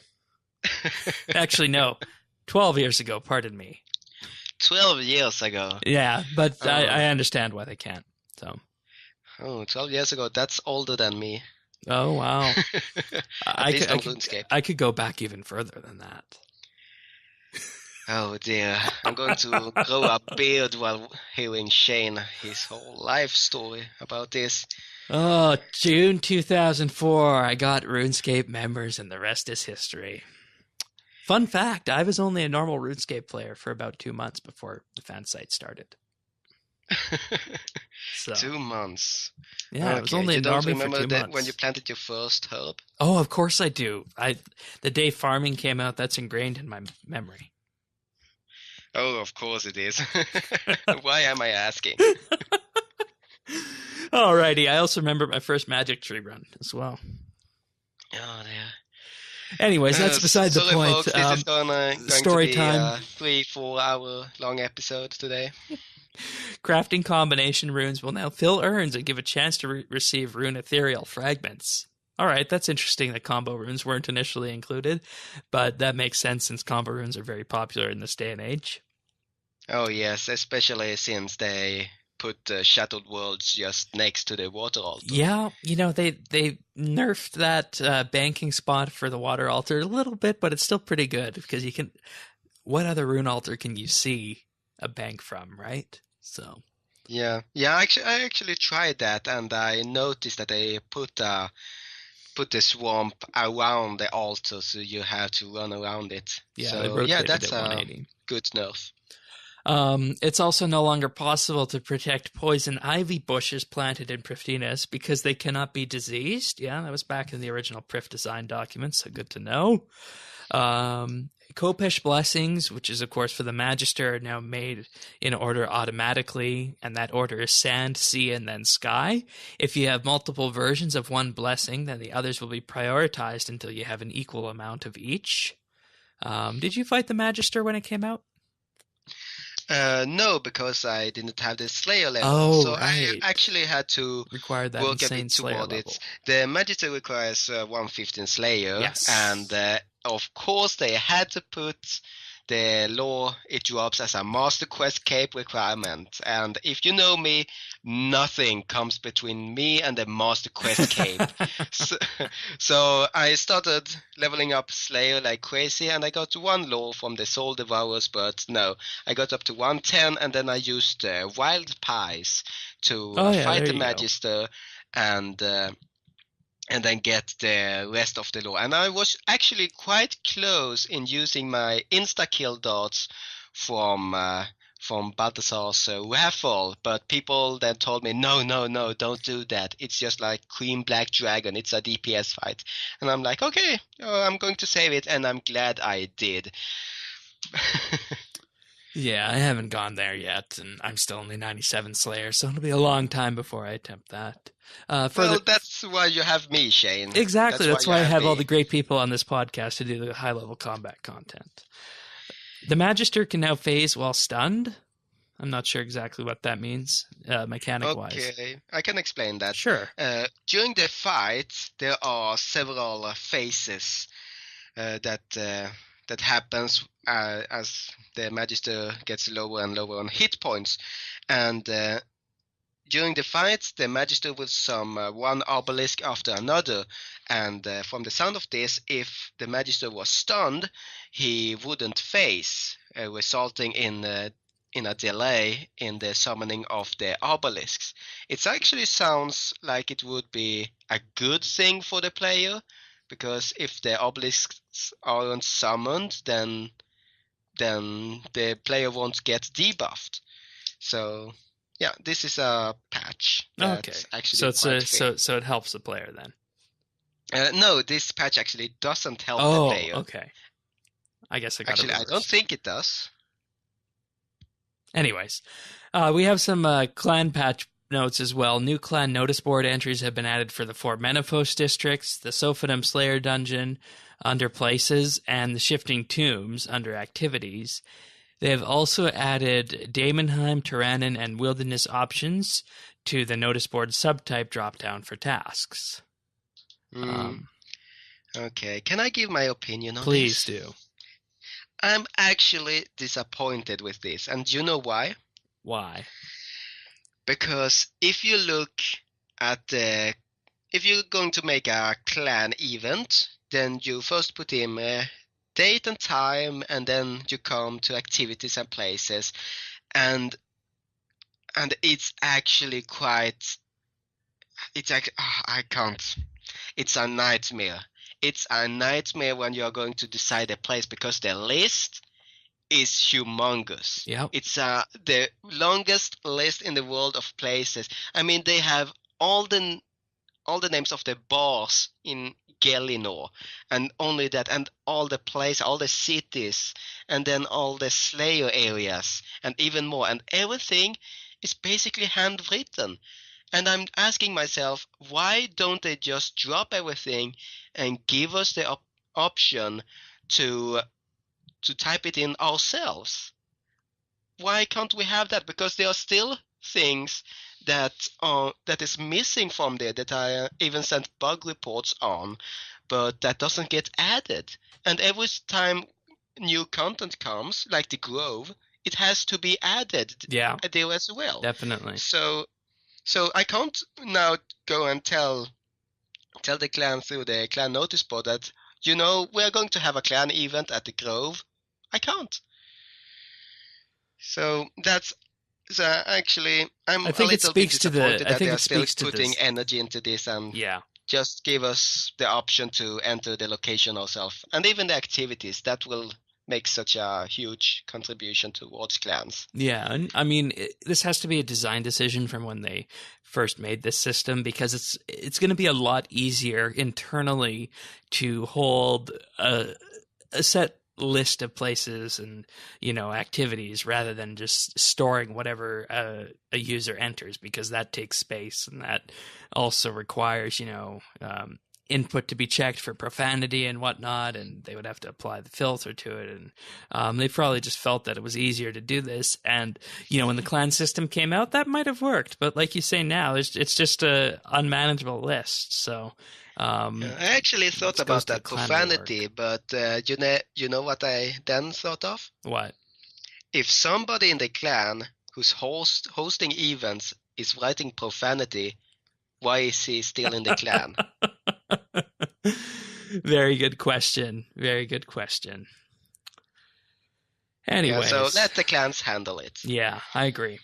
Actually, no. 12 years ago, pardon me. 12 years ago. Yeah, but I understand why they can't. So. Oh, 12 years ago. That's older than me. Oh, wow. RuneScape. I could go back even further than that. Oh dear, I'm going to grow a beard while hearing Shane, his whole life story about this. Oh, June 2004, I got RuneScape members and the rest is history. Fun fact, I was only a normal RuneScape player for about 2 months before the fan site started. So, 2 months. Yeah, okay. It was only a normal for 2 months. You don't remember when you planted your first herb? Oh, of course I do. The day farming came out, that's ingrained in my memory. Oh, of course it is. Why am I asking? Alrighty, I also remember my first Magic Tree run as well. Oh, dear. Anyways, that's beside the point. Folks, this is going story to be time. A 3-4 hour long episode today. Crafting combination runes will now fill urns and give a chance to receive rune ethereal fragments. All right, that's interesting that combo runes weren't initially included, but that makes sense since combo runes are very popular in this day and age. Oh yes, especially since they put Shattered Worlds just next to the water altar. Yeah, they nerfed that banking spot for the water altar a little bit, but it's still pretty good because you can. What other rune altar can you see a bank from, right? So. Yeah. I actually tried that, and I noticed that they put the swamp around the altar, so you have to run around it. Yeah, so, that's a good nerf. It's also no longer possible to protect poison ivy bushes planted in Prifddinas because they cannot be diseased. Yeah, that was back in the original Prif design documents, so good to know. Kopesh blessings, which is of course for the Magister, are now made in order automatically, and that order is sand, sea, and then sky. If you have multiple versions of one blessing, then the others will be prioritized until you have an equal amount of each. Did you fight the Magister when it came out? No, because I didn't have the Slayer level. Oh, so right. I actually had to Required that work a insane bit Slayer toward level. it. The Magister requires 115 Slayer, Yes. and of course they had to put the law it drops as a Master Quest Cape requirement. And if you know me, nothing comes between me and the Master Quest Cape. So I started leveling up Slayer like crazy, and I got one law from the Soul Devourers, but no, I got up to 110, and then I used Wild Pies to fight the Magister and then get the rest of the lore. And I was actually quite close in using my insta-kill darts from Balthazar's raffle, but people then told me, no, don't do that. It's just like Cream Black Dragon. It's a DPS fight. And I'm like, okay, I'm going to save it, and I'm glad I did. Yeah, I haven't gone there yet, and I'm still only 97 Slayer, so it'll be a long time before I attempt that. Well, that's why you have me, Shane. Exactly, that's why I have me. all the great people on this podcast to do the high-level combat content. The Magister can now phase while stunned. I'm not sure exactly what that means, mechanic-wise. Okay, I can explain that. Sure. During the fight, there are several phases that happens as the Magister gets lower and lower on hit points. And during the fight, the Magister will summon one obelisk after another. And from the sound of this, if the Magister was stunned, he wouldn't phase, resulting in a delay in the summoning of the obelisks. It actually sounds like it would be a good thing for the player, because if the obelisks aren't summoned, then the player won't get debuffed. So yeah, this is a patch. That's actually so it helps the player then. No, this patch actually doesn't help the player. Oh, okay. I guess I got actually, it I don't think it does. Anyways, we have some clan patch notes as well. New clan notice board entries have been added for the 4 Menaphos districts, the Sophanum Slayer dungeon under places, and the Shifting Tombs under activities. They have also added Daemonheim, Tyrannon, and Wilderness options to the notice board subtype dropdown for tasks. Okay, can I give my opinion on this? Please do. I'm actually disappointed with this, and you know why? Why? Because if you look at if you're going to make a clan event, then you first put in date and time, and then you come to activities and places, and it's actually I can't. It's a nightmare. It's a nightmare when you're going to decide a place, because the list is humongous. Yep. It's the longest list in the world of places. I mean, they have all the names of the bars in Gielinor, and only that, and all the places, all the cities, and then all the Slayer areas, and even more, and everything is basically handwritten. And I'm asking myself, why don't they just drop everything and give us the option to type it in ourselves? Why can't we have that? Because there are still things that is missing from there that I even sent bug reports on, but that doesn't get added. And every time new content comes, like the Grove, it has to be added there as well. Definitely. So I can't now go and tell the clan through the clan notice board that, we're going to have a clan event at the Grove. I can't. So actually, I'm a little bit disappointed that they're still putting energy into this and just give us the option to enter the location ourselves. And even the activities, that will make such a huge contribution towards clans. Yeah, and I mean, this has to be a design decision from when they first made this system, because it's going to be a lot easier internally to hold a set list of places and, activities rather than just storing whatever a user enters, because that takes space, and that also requires, input to be checked for profanity and whatnot, and they would have to apply the filter to it. And they probably just felt that it was easier to do this. And, when the clan system came out, that might have worked. But like you say now, it's just a unmanageable list. So I actually thought about that profanity, but you know what I then thought of? What? If somebody in the clan who's hosting events is writing profanity, why is he still in the clan? Very good question. Very good question. Anyways. Yeah, so let the clans handle it. Yeah, I agree.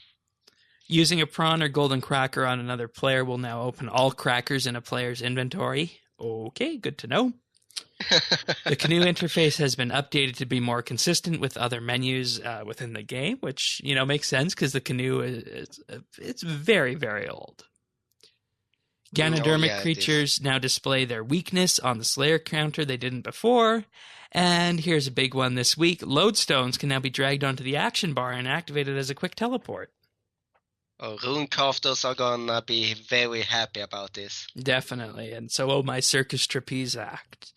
Using a prawn or golden cracker on another player will now open all crackers in a player's inventory. Okay, good to know. The canoe interface has been updated to be more consistent with other menus within the game, which, makes sense because the canoe it's very, very old. Gielinorian creatures now display their weakness on the Slayer counter they didn't before. And here's a loadstones one this week. Lodestones can now be dragged onto the action bar and activated as a quick teleport. Oh, rune crafters are gonna be very happy about this. Definitely. And so, my circus trapeze act.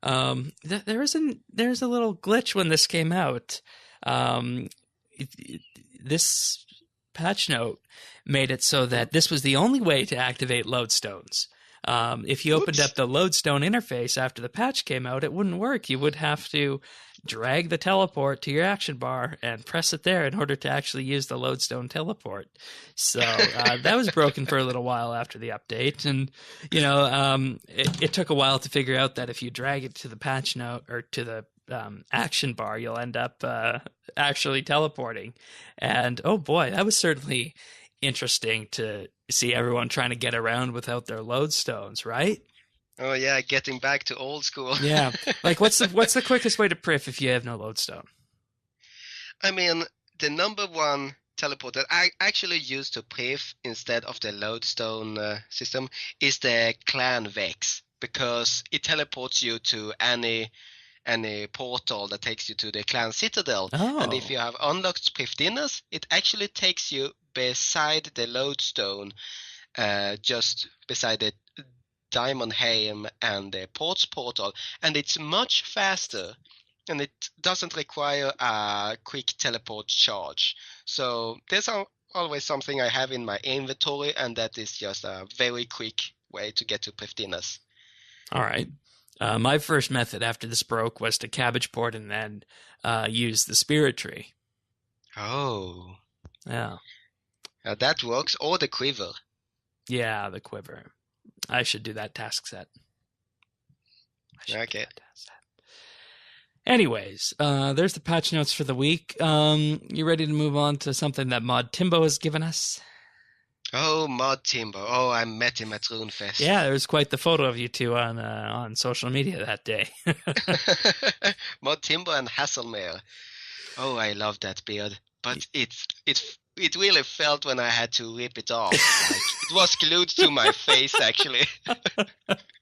There's a little glitch when this came out. This patch note made it so that this was the only way to activate lodestones. If you opened up the lodestone interface after the patch came out, it wouldn't work. You would have to drag the teleport to your action bar and press it there in order to actually use the lodestone teleport. So that was broken for a little while after the update. And, it took a while to figure out that if you drag it to the patch note or to the action bar, you'll end up actually teleporting. And, oh boy, that was certainly interesting to see everyone trying to get around without their lodestones, right? Oh yeah, getting back to old school. Yeah, like what's the quickest way to priff if you have no lodestone? I mean, the number one teleport that I actually use to priff instead of the lodestone system is the clan Vex, because it teleports you to any portal that takes you to the clan citadel. Oh. And if you have unlocked priff dinners, it actually takes you beside the lodestone, just beside the Diamond Helm and the ports portal, and it's much faster, and it doesn't require a quick teleport charge. So there's always something I have in my inventory, and that is just a very quick way to get to priff dinners. All right. My first method after this broke was to cabbage port and then use the spirit tree. Oh. Yeah. That works, or the quiver. Yeah, the quiver. I should do that task set. Okay. Anyways, there's the patch notes for the week. You ready to move on to something that Mod Timbo has given us? Oh, Mod Timbo. Oh, I met him at RuneFest. Yeah, there was quite the photo of you two on social media that day. Mod Timbo and Hasselmere. Oh, I love that beard. But it really felt when I had to rip it off. Like, it was glued to my face, actually.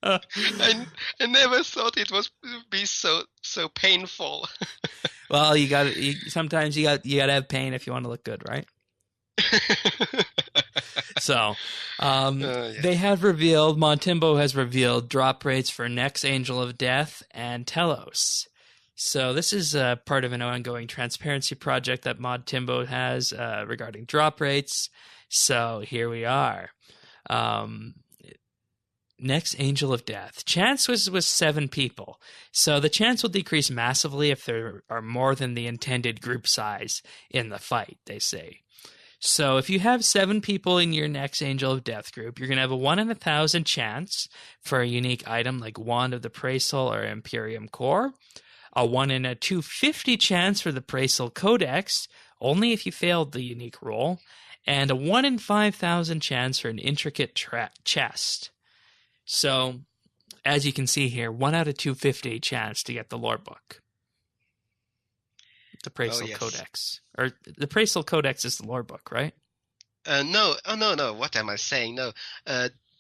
I never thought it was be so painful. Well, sometimes you got to have pain if you want to look good, right? So, yes. They have revealed, Montimbo has revealed drop rates for Nex Angel of Death and Telos. So this is part of an ongoing transparency project that Mod Timbo has regarding drop rates. So here we are. Next, Angel of Death. Chance was 7 people. So the chance will decrease massively if there are more than the intended group size in the fight, they say. So if you have 7 people in your next Angel of Death group, you're going to have a 1 in 1,000 chance for a unique item like Wand of the Praesol or Imperium Core. A 1 in a 250 chance for the Praesol Codex, only if you failed the unique roll, and a 1 in 5,000 chance for an intricate chest. So, as you can see here, 1 out of 250 chance to get the lore book. The Praesol Codex. Or the Praesol Codex is the lore book, right? No. What am I saying? No.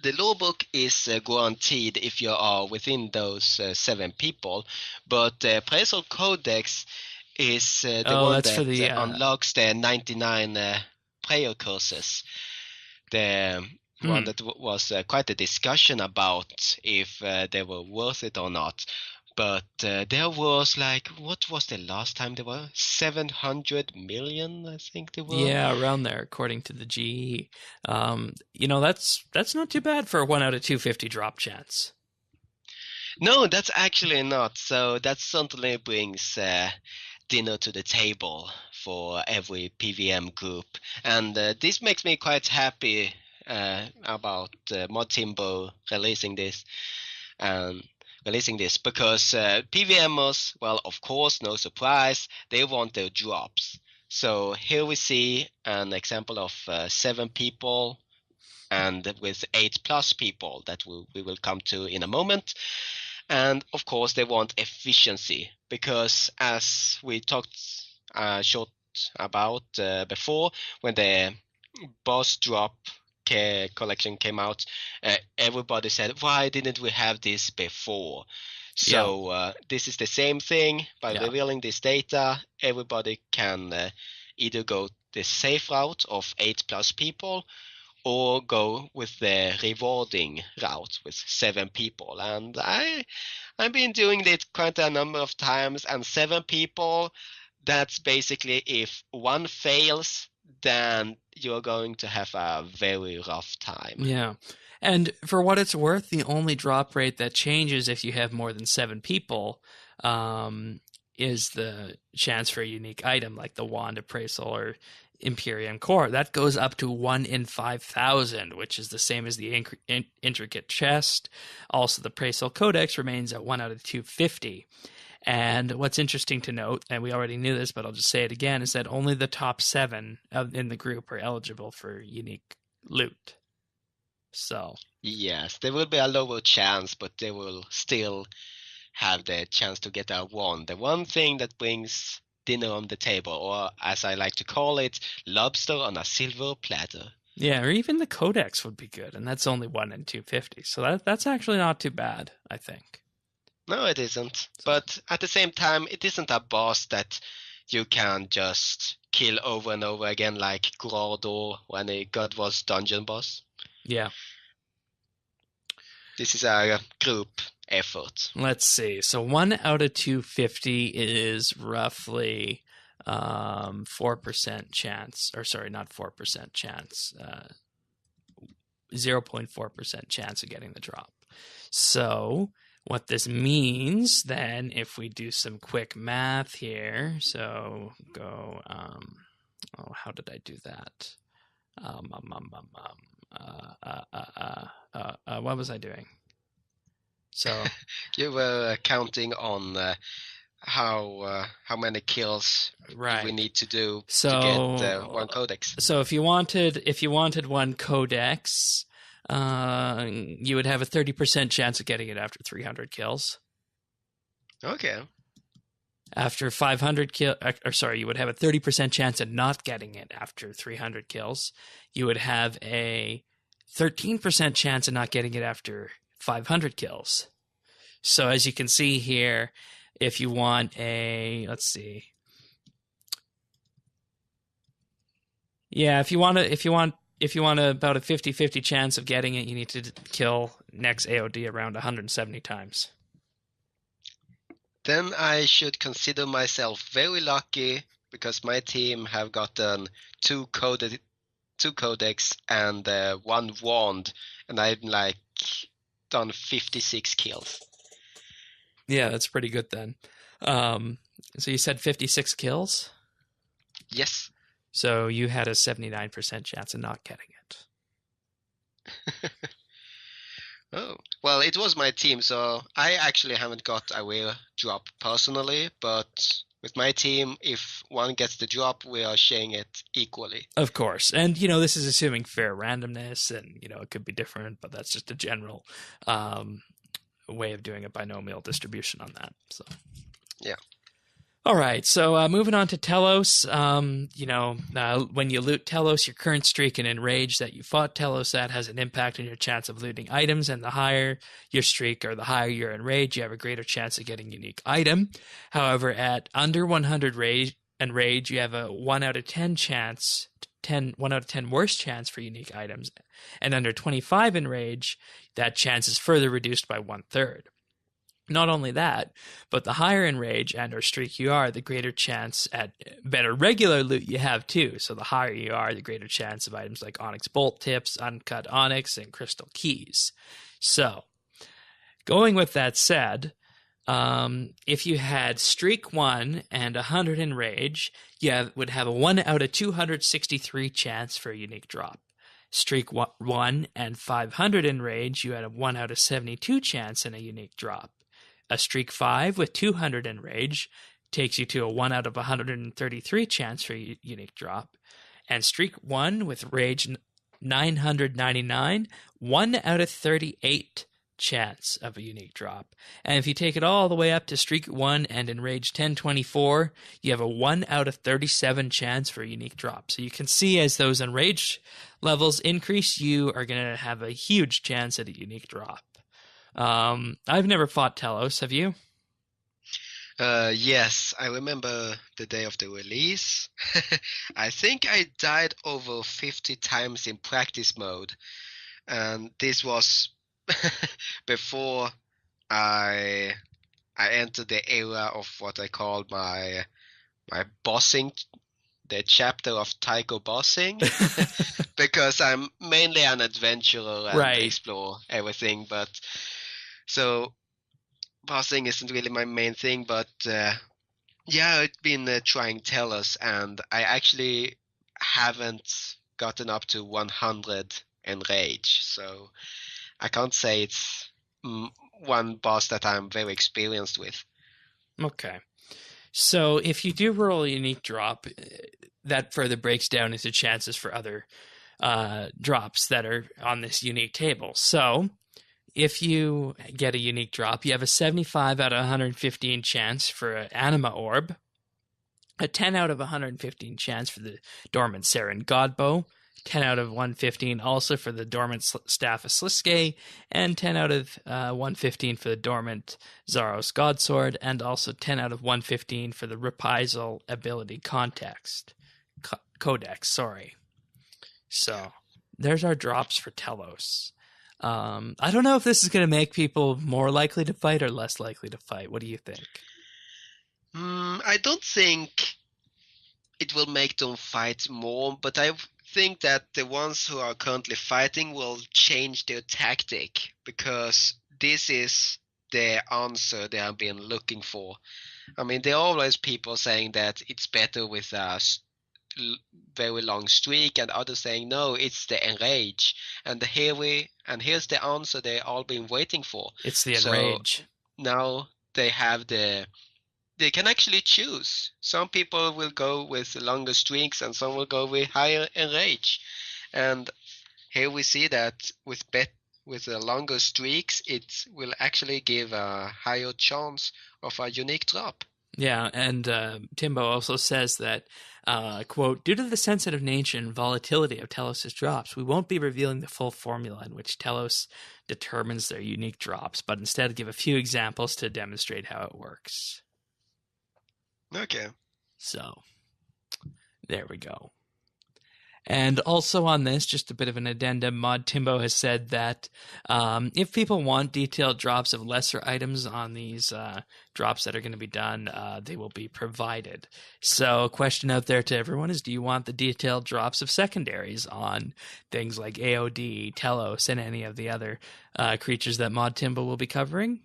the law book is guaranteed if you are within those 7 people, but the Appraisal Codex is the one that's for that the unlocks the 99 prayer curses. The one that was quite a discussion about if they were worth it or not. But there was like, what was the last time there were? 700 million, I think there were. Yeah, around there, according to the GE. That's not too bad for a 1 out of 250 drop chance. No, that's actually not. So that certainly brings dinner to the table for every PVM group. And this makes me quite happy about Modtimbo releasing this. Because PVMers, well, of course, no surprise, they want their drops. So here we see an example of 7 people and with 8+ people that we will come to in a moment. And of course, they want efficiency because, as we talked short about before, when the boss drop collection came out, everybody said, why didn't we have this before? So this is the same thing. By revealing this data, everybody can either go the safe route of 8+ people or go with the rewarding route with 7 people. And I've been doing it quite a number of times, and 7 people, that's basically if one fails, then you're going to have a very rough time. Yeah. And for what it's worth, the only drop rate that changes if you have more than 7 people is the chance for a unique item like the Wand Appraisal or Imperium Core. That goes up to 1 in 5,000, which is the same as the Intricate Chest. Also, the Appraisal Codex remains at 1 out of 250. And what's interesting to note, and we already knew this, but I'll just say it again, is that only the top 7 in the group are eligible for unique loot. So yes, there will be a lower chance, but they will still have the chance to get a wand. The one thing that brings dinner on the table, or as I like to call it, lobster on a silver platter. Yeah, or even the Codex would be good, and that's only 1 in 250. So that's actually not too bad, I think. No, it isn't. But at the same time, it isn't a boss that you can just kill over and over again like Grordor when a God Wars dungeon boss. Yeah. This is a group effort. Let's see. So 1 out of 250 is roughly 4% chance. Or sorry, not 4% chance. 0.4% chance of getting the drop. So what this means then, if we do some quick math here, so go, how did I do that? What was I doing? So you were counting on how many kills we need to do to get 1 codex. So if you wanted 1 codex, you would have a 30% chance of getting it after 300 kills. Okay. After 500 kills, you would have a 30% chance of not getting it after 300 kills. You would have a 13% chance of not getting it after 500 kills. So as you can see here, if you want let's see. Yeah, if you want about a 50-50 chance of getting it, you need to kill next AOD around 170 times. Then I should consider myself very lucky because my team have gotten 2 codex and 1 wand, and I've done 56 kills. Yeah, that's pretty good then. So you said 56 kills? Yes. So you had a 79% chance of not getting it. Oh, well, it was my team, so I actually haven't got a rare drop personally, but with my team, if one gets the drop, we are sharing it equally. Of course. And, this is assuming fair randomness, and, it could be different, but that's just a general way of doing a binomial distribution on that. So, yeah. All right, so moving on to Telos. When you loot Telos, your current streak and enrage that you fought Telos at has an impact on your chance of looting items, and the higher your streak or the higher your enrage, you have a greater chance of getting a unique item. However, at under 100 enrage, you have a 1 out of 10 chance, 1 out of 10 worst chance for unique items, and under 25 enrage, that chance is further reduced by 1/3. Not only that, but the higher in rage and or streak you are, the greater chance at better regular loot you have too. So the higher you are, the greater chance of items like onyx bolt tips, uncut onyx, and crystal keys. So, going with that said, if you had streak 1 and 100 in rage, you would have a 1 out of 263 chance for a unique drop. Streak 1 and 500 in rage, you had a 1 out of 72 chance in a unique drop. A streak 5 with 200 in rage takes you to a 1 out of 133 chance for a unique drop. And streak 1 with rage 999, 1 out of 38 chance of a unique drop. And if you take it all the way up to streak 1 and enrage 1024, you have a 1 out of 37 chance for a unique drop. So you can see as those enrage levels increase, you are going to have a huge chance at a unique drop. I've never fought Telos. Have you? Yes, I remember the day of the release. I think I died over 50 times in practice mode, and this was before I entered the era of what I called my bossing, the chapter of Taiko bossing, because I'm mainly an adventurer and explore everything, but so bossing isn't really my main thing, but yeah, I've been trying Telos, and I actually haven't gotten up to 100 enrage, so I can't say it's one boss that I'm very experienced with. Okay. So if you do roll a unique drop, that further breaks down into chances for other drops that are on this unique table. So if you get a unique drop, you have a 75 out of 115 chance for an Anima Orb, a 10 out of 115 chance for the Dormant Saren Godbow, 10 out of 115 also for the Dormant Staff of Sliske, and 10 out of 115 for the Dormant Zaros Godsword, and also 10 out of 115 for the Reprisal Ability Codex, sorry. So, there's our drops for Telos. I don't know if this is going to make people more likely to fight or less likely to fight. What do you think? I don't think it will make them fight more, but I think that the ones who are currently fighting will change their tactic, because this is the answer they have been looking for. I mean, there are always people saying that it's better with a very long streak, and others saying no, it's the enrage. And here's the answer they all been waiting for. It's the enrage. So now they can actually choose. Some people will go with longer streaks, and some will go with higher enrage. And here we see that with the longer streaks, it will actually give a higher chance of a unique drop. Yeah, and Timbo also says that, quote, due to the sensitive nature and volatility of Telos' drops, we won't be revealing the full formula in which Telos determines their unique drops, but instead give a few examples to demonstrate how it works. Okay. So, there we go. And also on this, just a bit of an addendum, Mod Timbo has said that if people want detailed drops of lesser items on these drops that are going to be done, they will be provided. So a question out there to everyone is, do you want the detailed drops of secondaries on things like AOD, Telos, and any of the other creatures that Mod Timbo will be covering?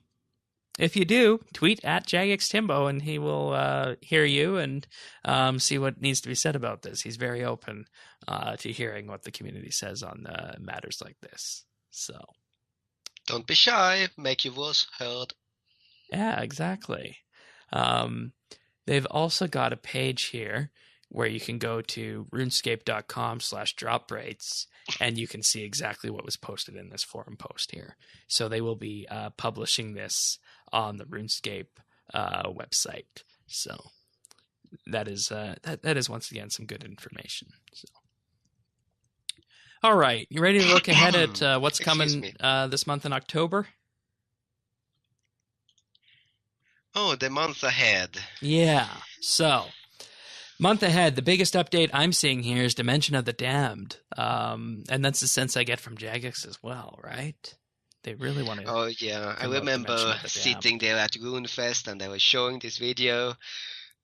If you do, tweet at JagXTimbo and he will hear you and see what needs to be said about this. He's very open to hearing what the community says on matters like this. So, don't be shy. Make your voice heard. Yeah, exactly. They've also got a page here where you can go to runescape.com/drop rates and you can see exactly what was posted in this forum post here. So they will be publishing this on the RuneScape website. So that is that is once again some good information. So. All right, you ready to look ahead at what's coming this month in October? Oh, the month ahead. Yeah. So, month ahead, the biggest update I'm seeing here is Dimension of the Damned. And that's the sense I get from Jagex as well, right? They really want to. Oh, yeah. I remember sitting there at RuneFest and they were showing this video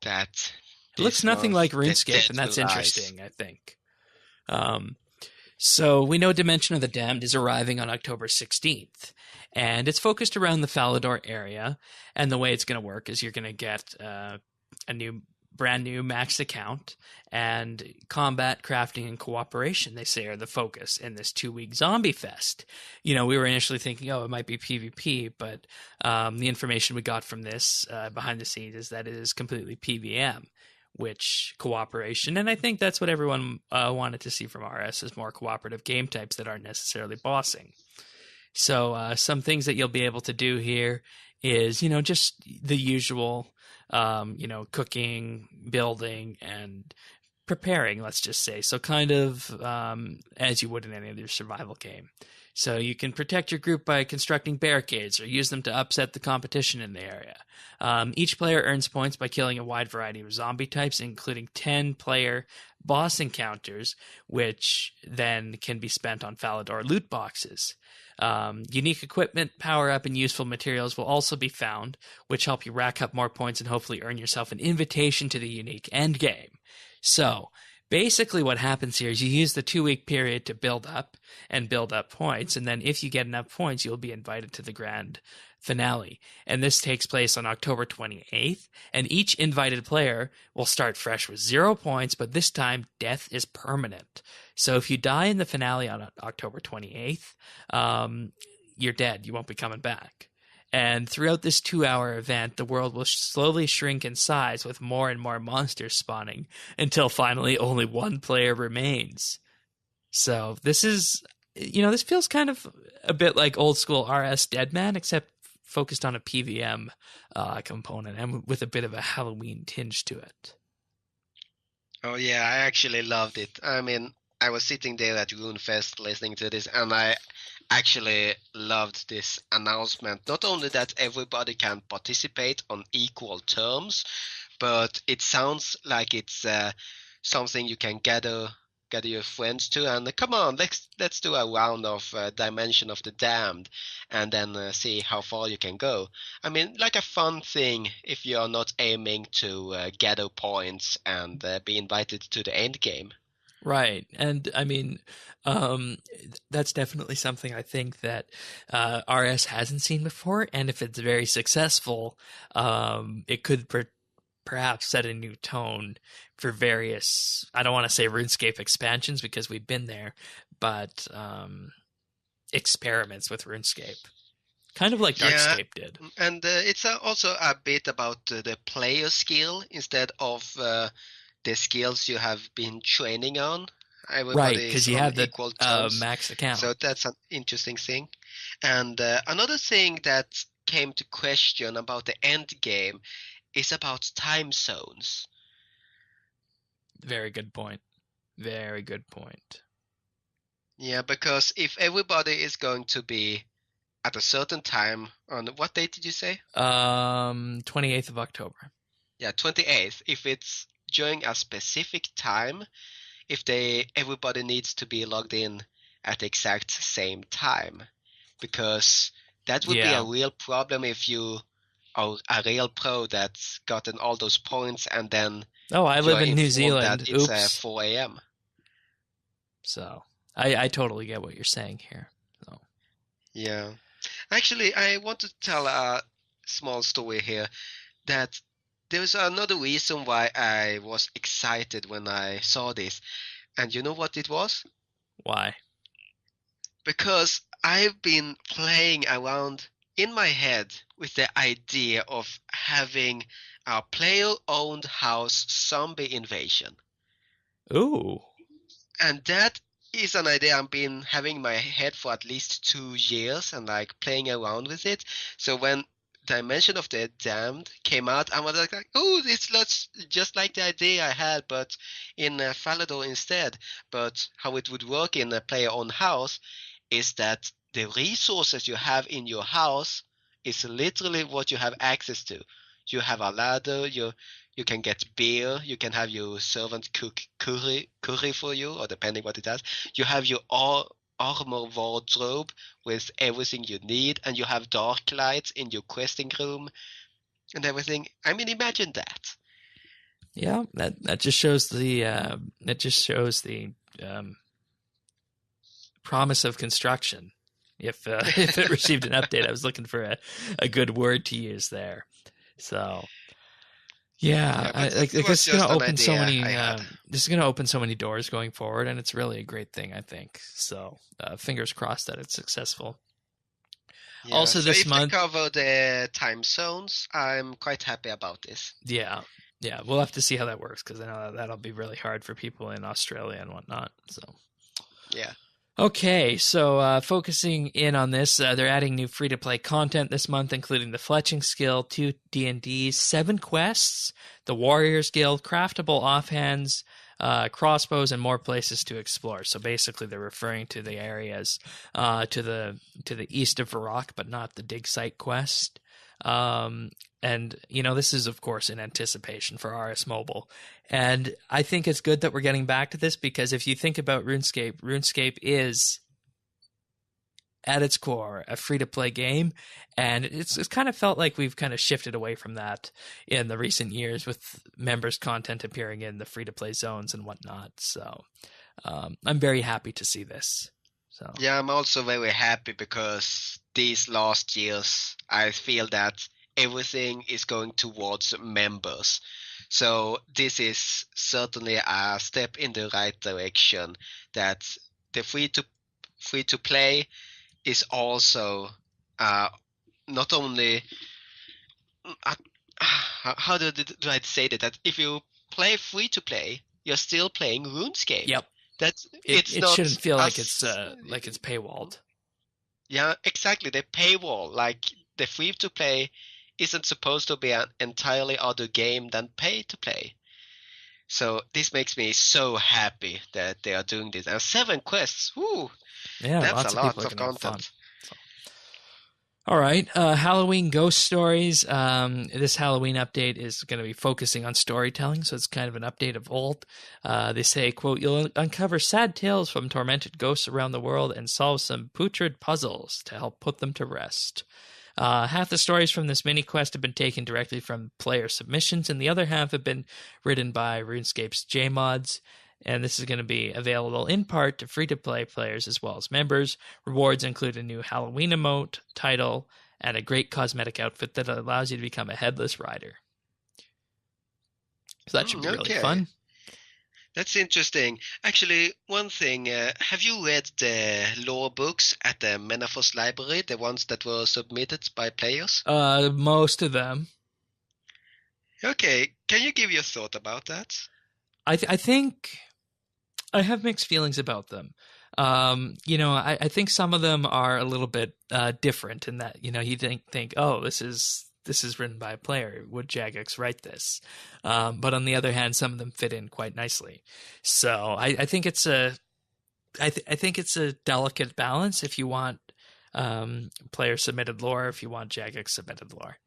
that it looks nothing like RuneScape, and that's interesting, I think. So we know Dimension of the Damned is arriving on October 16th, and it's focused around the Falador area, and the way it's going to work is you're going to get a brand new maxed account, and combat, crafting, and cooperation, they say, are the focus in this 2-week zombie fest. We were initially thinking, it might be PvP, but the information we got from this behind the scenes is that it is completely PvM, which cooperation, and I think that's what everyone wanted to see from RS, is more cooperative game types that aren't necessarily bossing. So some things that you'll be able to do here is, just the usual, cooking, building, and preparing, let's just say. So kind of as you would in any other survival game. So you can protect your group by constructing barricades or use them to upset the competition in the area. Each player earns points by killing a wide variety of zombie types, including 10-player boss encounters, which then can be spent on Falador loot boxes. Unique equipment, power-up, and useful materials will also be found, which help you rack up more points and hopefully earn yourself an invitation to the unique endgame. So, basically what happens here is you use the 2-week period to build up points, and then if you get enough points, you'll be invited to the grand finale. And this takes place on October 28th, and each invited player will start fresh with 0 points, but this time death is permanent. So if you die in the finale on October 28th, you're dead. You won't be coming back. And throughout this 2-hour event, the world will slowly shrink in size with more and more monsters spawning until finally only one player remains. So this is, this feels kind of a bit like old school RS Deadman, except focused on a PvM component and with a bit of a Halloween tinge to it. Oh yeah, I actually loved it. I mean, I was sitting there at RuneFest listening to this, and I actually loved this announcement. Not only that everybody can participate on equal terms, but it sounds like it's something you can gather your friends to, and come on, let's do a round of Dimension of the Damned, and then see how far you can go. I mean, like a fun thing if you are not aiming to gather points and be invited to the end game. Right. And I mean, that's definitely something I think that RS hasn't seen before. And if it's very successful, it could perhaps set a new tone for various, I don't want to say RuneScape expansions because we've been there, but experiments with RuneScape. Kind of like Darkscape did. And it's also a bit about the player skill instead of the skills you have been training on. Right, because you have the max account. So that's an interesting thing. And another thing that came to question about the end game is about time zones. Very good point. Very good point. Yeah, because if everybody is going to be at a certain time, on what date did you say? 28th of October. Yeah, 28th. If it's during a specific time, if everybody needs to be logged in at the exact same time, because that would be a real problem if you are a real pro that's gotten all those points and then I live in New Zealand. It's 4 a.m. So I totally get what you're saying here. So. Yeah. Actually, I want to tell a small story here that there's another reason why I was excited when I saw this. And you know what it was? Why? Because I've been playing around in my head with the idea of having a player-owned house zombie invasion. Ooh. And that is an idea I've been having in my head for at least 2 years and like playing around with it. So when Dimension of the Damned came out, I was like, oh, this looks just like the idea I had, but in Falador instead. But how it would work in a player-owned house is that the resources you have in your house is literally what you have access to. You have a ladder, you can get beer, you can have your servant cook curry for you, or depending what it does. You have your armor wardrobe with everything you need, and you have dark lights in your questing room and everything. I mean, imagine that. Yeah, that just shows the promise of construction. If it received an update, I was looking for a good word to use there. So yeah, this is going to open so many. This is going to open so many doors going forward, and it's really a great thing, I think. So fingers crossed that it's successful. Yeah, also, so this if month, they cover the time zones, I'm quite happy about this. Yeah, we'll have to see how that works, because I know that'll be really hard for people in Australia and whatnot. So yeah. Okay, so focusing in on this, they're adding new free-to-play content this month, including the Fletching Skill, 2 D&Ds, 7 quests, the Warriors Guild, craftable offhands, crossbows, and more places to explore. So basically, they're referring to the areas to the east of Varrock, but not the dig site quest. And, this is, of course, in anticipation for RS Mobile. And I think it's good that we're getting back to this, because if you think about RuneScape is, at its core, a free-to-play game. And it's kind of felt like we've kind of shifted away from that in the recent years, with members' content appearing in the free-to-play zones and whatnot. So I'm very happy to see this. So Yeah, I'm also very happy, because these last years, I feel that everything is going towards members. So this is certainly a step in the right direction, that the free to play is also not only how do I say that if you play free to play, you're still playing RuneScape. Yep. It shouldn't feel like it's paywalled. Yeah, exactly. The paywall, like the free to play, isn't supposed to be an entirely other game than pay to play. So this makes me so happy that they are doing this. And 7 quests, whoo! Yeah, that's lots a lot of of content. So. All right, Halloween ghost stories. This Halloween update is going to be focusing on storytelling, so it's kind of an update of old. They say, quote, "You'll uncover sad tales from tormented ghosts around the world and solve some putrid puzzles to help put them to rest." Half the stories from this mini quest have been taken directly from player submissions, and the other half have been written by RuneScape's JMods. And this is going to be available in part to free-to-play players as well as members. Rewards include a new Halloween emote, title, and a great cosmetic outfit that allows you to become a headless rider. So that should be really fun. That's interesting. Actually, one thing, have you read the lore books at the Menafos library, the ones that were submitted by players? Most of them. Okay, can you give your thought about that? I think I have mixed feelings about them. I think some of them are a little bit different in that, you think, oh, this is written by a player. Would Jagex write this? But on the other hand, some of them fit in quite nicely. So I think it's I think it's a delicate balance if you want player submitted lore, if you want Jagex submitted lore.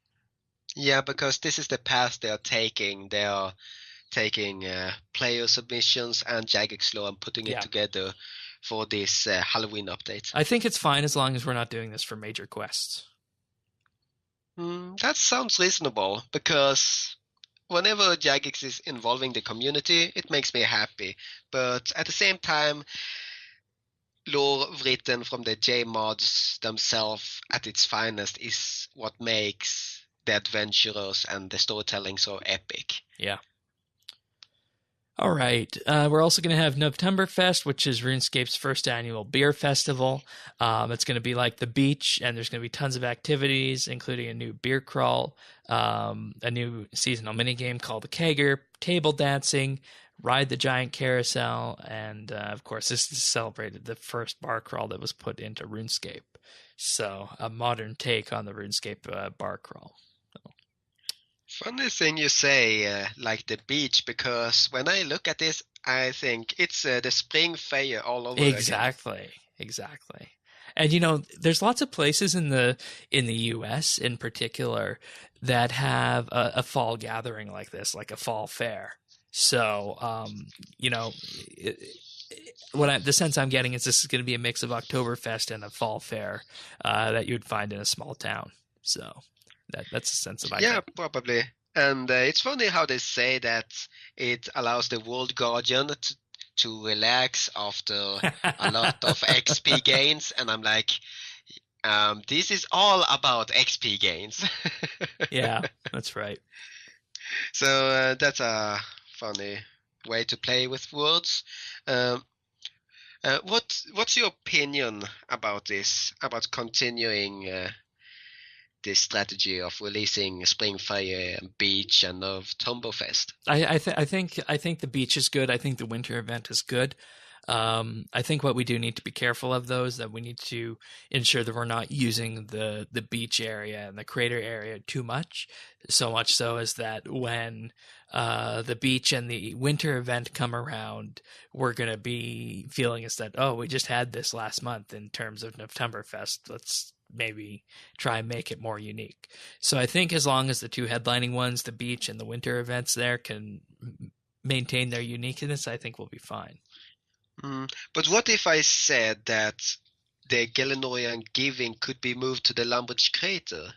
Yeah, because this is the path they are taking. They are taking player submissions and Jagex lore and putting it together for this Halloween update. I think it's fine as long as we're not doing this for major quests. That sounds reasonable, because whenever Jagex is involving the community, it makes me happy. But at the same time, lore written from the JMods themselves at its finest is what makes the adventurers and the storytelling so epic. Yeah. All right. We're also going to have Novemberfest, which is RuneScape's first annual beer festival. It's going to be like the beach, and there's going to be tons of activities, including a new beer crawl, a new seasonal minigame called the Kegger, table dancing, ride the giant carousel, and of course, this celebrated the first bar crawl that was put into RuneScape. So a modern take on the RuneScape bar crawl. Funny thing you say, like the beach, because when I look at this, I think it's the spring fair all over again. Exactly. And there's lots of places in the US in particular that have a fall gathering like this, like a fall fair. So, the sense I'm getting is this is going to be a mix of Oktoberfest and a fall fair that you'd find in a small town. So that's the sense of I Yeah, get. probably. And it's funny how they say that it allows the World Guardian to relax after a lot of XP gains. And I'm like, this is all about XP gains. Yeah, that's right. So that's a funny way to play with words. What's your opinion about this? About continuing this strategy of releasing Spring Fire, Beach, and of Tomberfest? I think the beach is good. I think the winter event is good. I think what we do need to be careful of though is that we need to ensure that we're not using the beach area and the crater area too much. So much so as that when the beach and the winter event come around, we're going to be feeling is that, oh, we just had this last month in terms of Novemberfest. Let's maybe try and make it more unique. So I think as long as the two headlining ones, the beach and the winter events there, can maintain their uniqueness, I think we'll be fine. But what if I said that the Gielinorian giving could be moved to the Lumbridge crater?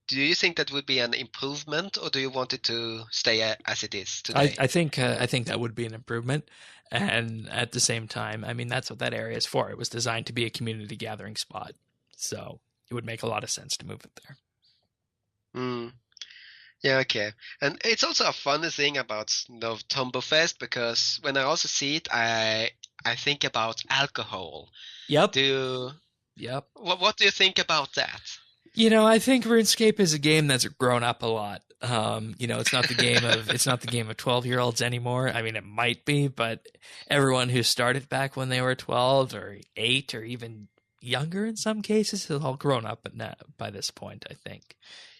Do you think that would be an improvement, or do you want it to stay as it is today? I think that would be an improvement, and at the same time, I mean, that's what that area is for. It was designed to be a community gathering spot, so it would make a lot of sense to move it there. Yeah, okay. And it's also a funny thing about Tomberfest, because when I also see it, I think about alcohol. Yep. Yep. What do you think about that? I think RuneScape is a game that's grown up a lot. It's not the game of 12-year-olds anymore. I mean, it might be, but everyone who started back when they were 12 or 8 or even younger in some cases has all grown up by this point, I think.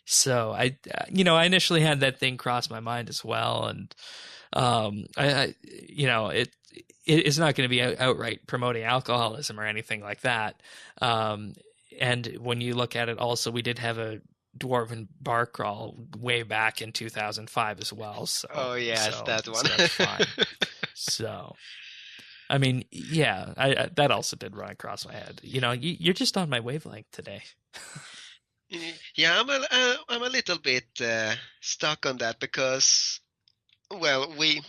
So I initially had that thing cross my mind as well, and it's not going to be outright promoting alcoholism or anything like that. And when you look at it, also we did have a dwarven bar crawl way back in 2005 as well. So that one. So that's fine. So, I mean, yeah, that also did run across my head. You're just on my wavelength today. Yeah, I'm a little bit stuck on that because, well, we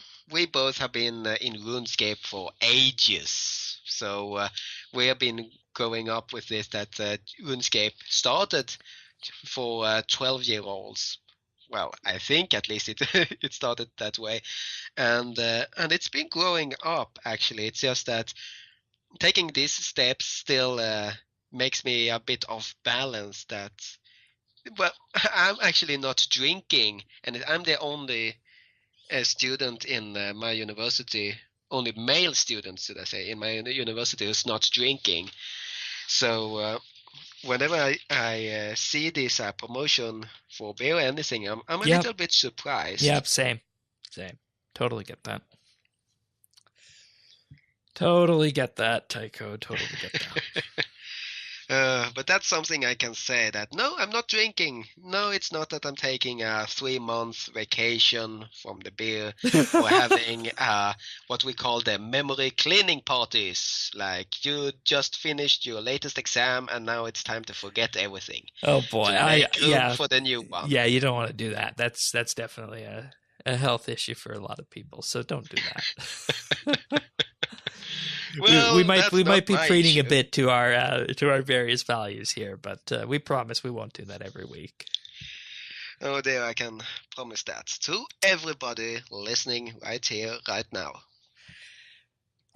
both have been in RuneScape for ages. So we have been growing up with this, that RuneScape started for 12-year-olds. Well, I think at least it started that way, and it's been growing up. Actually, it's just that taking these steps still makes me a bit off balance. That, well, I'm actually not drinking, and I'm the only student in my university, only male student, should I say, in my university who's not drinking. So whenever I see this promotion for beer or anything, I'm a little bit surprised. Yep, same. Totally get that. Totally get that, Tycho. Totally get that. But that's something I can say, that no, I'm not drinking. No, it's not that I'm taking a 3-month vacation from the beer or having what we call the memory cleaning parties. Like, you just finished your latest exam and now it's time to forget everything. Oh boy, for the new one. Yeah, you don't want to do that. That's definitely a health issue for a lot of people. So don't do that. Well, we might be preaching issue. A bit to our various values here, but we promise we won't do that every week. Oh dear, I can promise that to everybody listening right here, right now.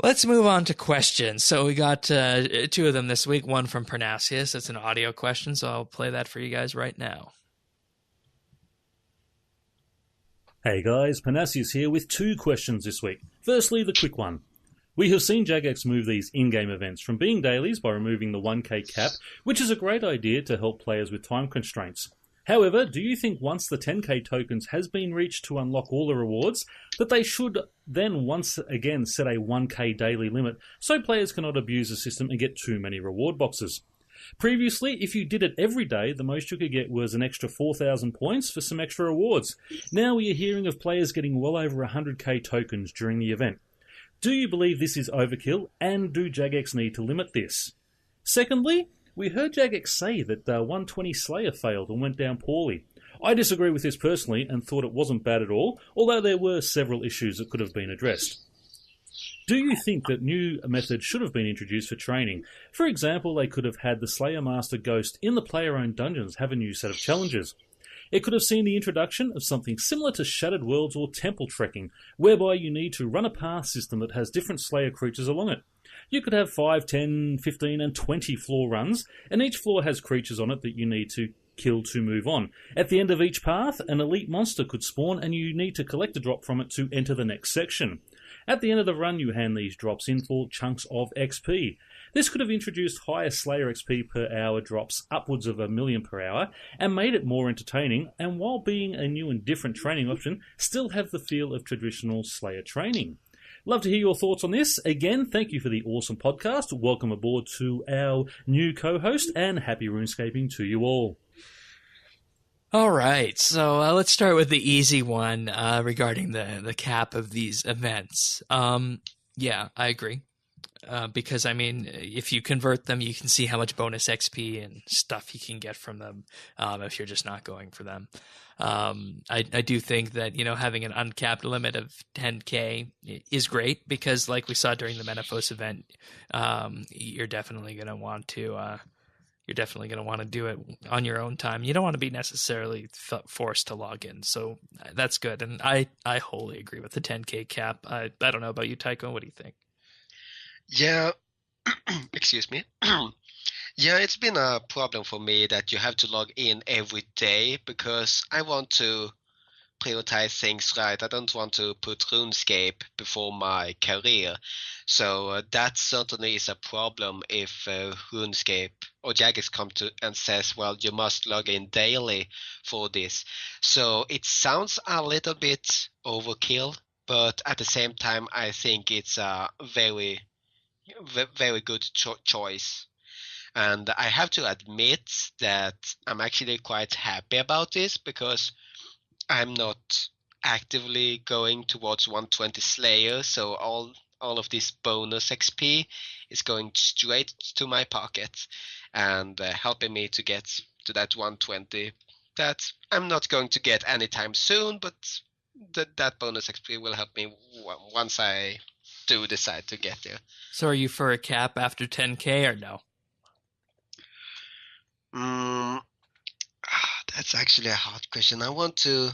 Let's move on to questions. So we got 2 of them this week. One from Parnassius. It's an audio question, so I'll play that for you guys right now. Hey guys, Parnassius here with 2 questions this week. Firstly, the quick one. We have seen Jagex move these in-game events from being dailies by removing the 1k cap, which is a great idea to help players with time constraints. However, do you think once the 10k tokens has been reached to unlock all the rewards, that they should then once again set a 1k daily limit so players cannot abuse the system and get too many reward boxes? Previously, if you did it every day, the most you could get was an extra 4,000 points for some extra rewards. Now we are hearing of players getting well over 100k tokens during the event. Do you believe this is overkill, and do Jagex need to limit this? Secondly, we heard Jagex say that 120 Slayer failed and went down poorly. I disagree with this personally and thought it wasn't bad at all, although there were several issues that could have been addressed. Do you think that new methods should have been introduced for training? For example, they could have had the Slayer Master Ghost in the player-owned dungeons have a new set of challenges. It could have seen the introduction of something similar to Shattered Worlds or Temple Trekking, whereby you need to run a path system that has different Slayer creatures along it. You could have 5, 10, 15 and 20 floor runs, and each floor has creatures on it that you need to kill to move on. At the end of each path, an elite monster could spawn and you need to collect a drop from it to enter the next section. At the end of the run, you hand these drops in for chunks of XP. This could have introduced higher Slayer XP per hour drops, upwards of 1 million per hour, and made it more entertaining, and while being a new and different training option, still have the feel of traditional Slayer training. Love to hear your thoughts on this. Again, thank you for the awesome podcast. Welcome aboard to our new co-host, and happy RuneScaping to you all. All right, so let's start with the easy one regarding the cap of these events. Yeah, I agree. Because, I mean, if you convert them, you can see how much bonus XP and stuff you can get from them if you're just not going for them. I do think that, having an uncapped limit of 10k is great because, like we saw during the Metaphos event, you're definitely going to want to do it on your own time. You don't want to be necessarily forced to log in, so that's good. And I wholly agree with the 10k cap. I don't know about you, Tycho. What do you think? Yeah, excuse me. Yeah, it's been a problem for me that you have to log in every day because I want to prioritize things right. I don't want to put RuneScape before my career. So that certainly is a problem if RuneScape or Jagex come to and says, well, you must log in daily for this. So it sounds a little bit overkill, but at the same time, I think it's a very good choice. And I have to admit that I'm actually quite happy about this because I'm not actively going towards 120 Slayer, so all of this bonus XP is going straight to my pocket and helping me to get to that 120 that I'm not going to get anytime soon, but that bonus XP will help me once I do decide to get there. So are you for a cap after 10k or no? That's actually a hard question. I want to...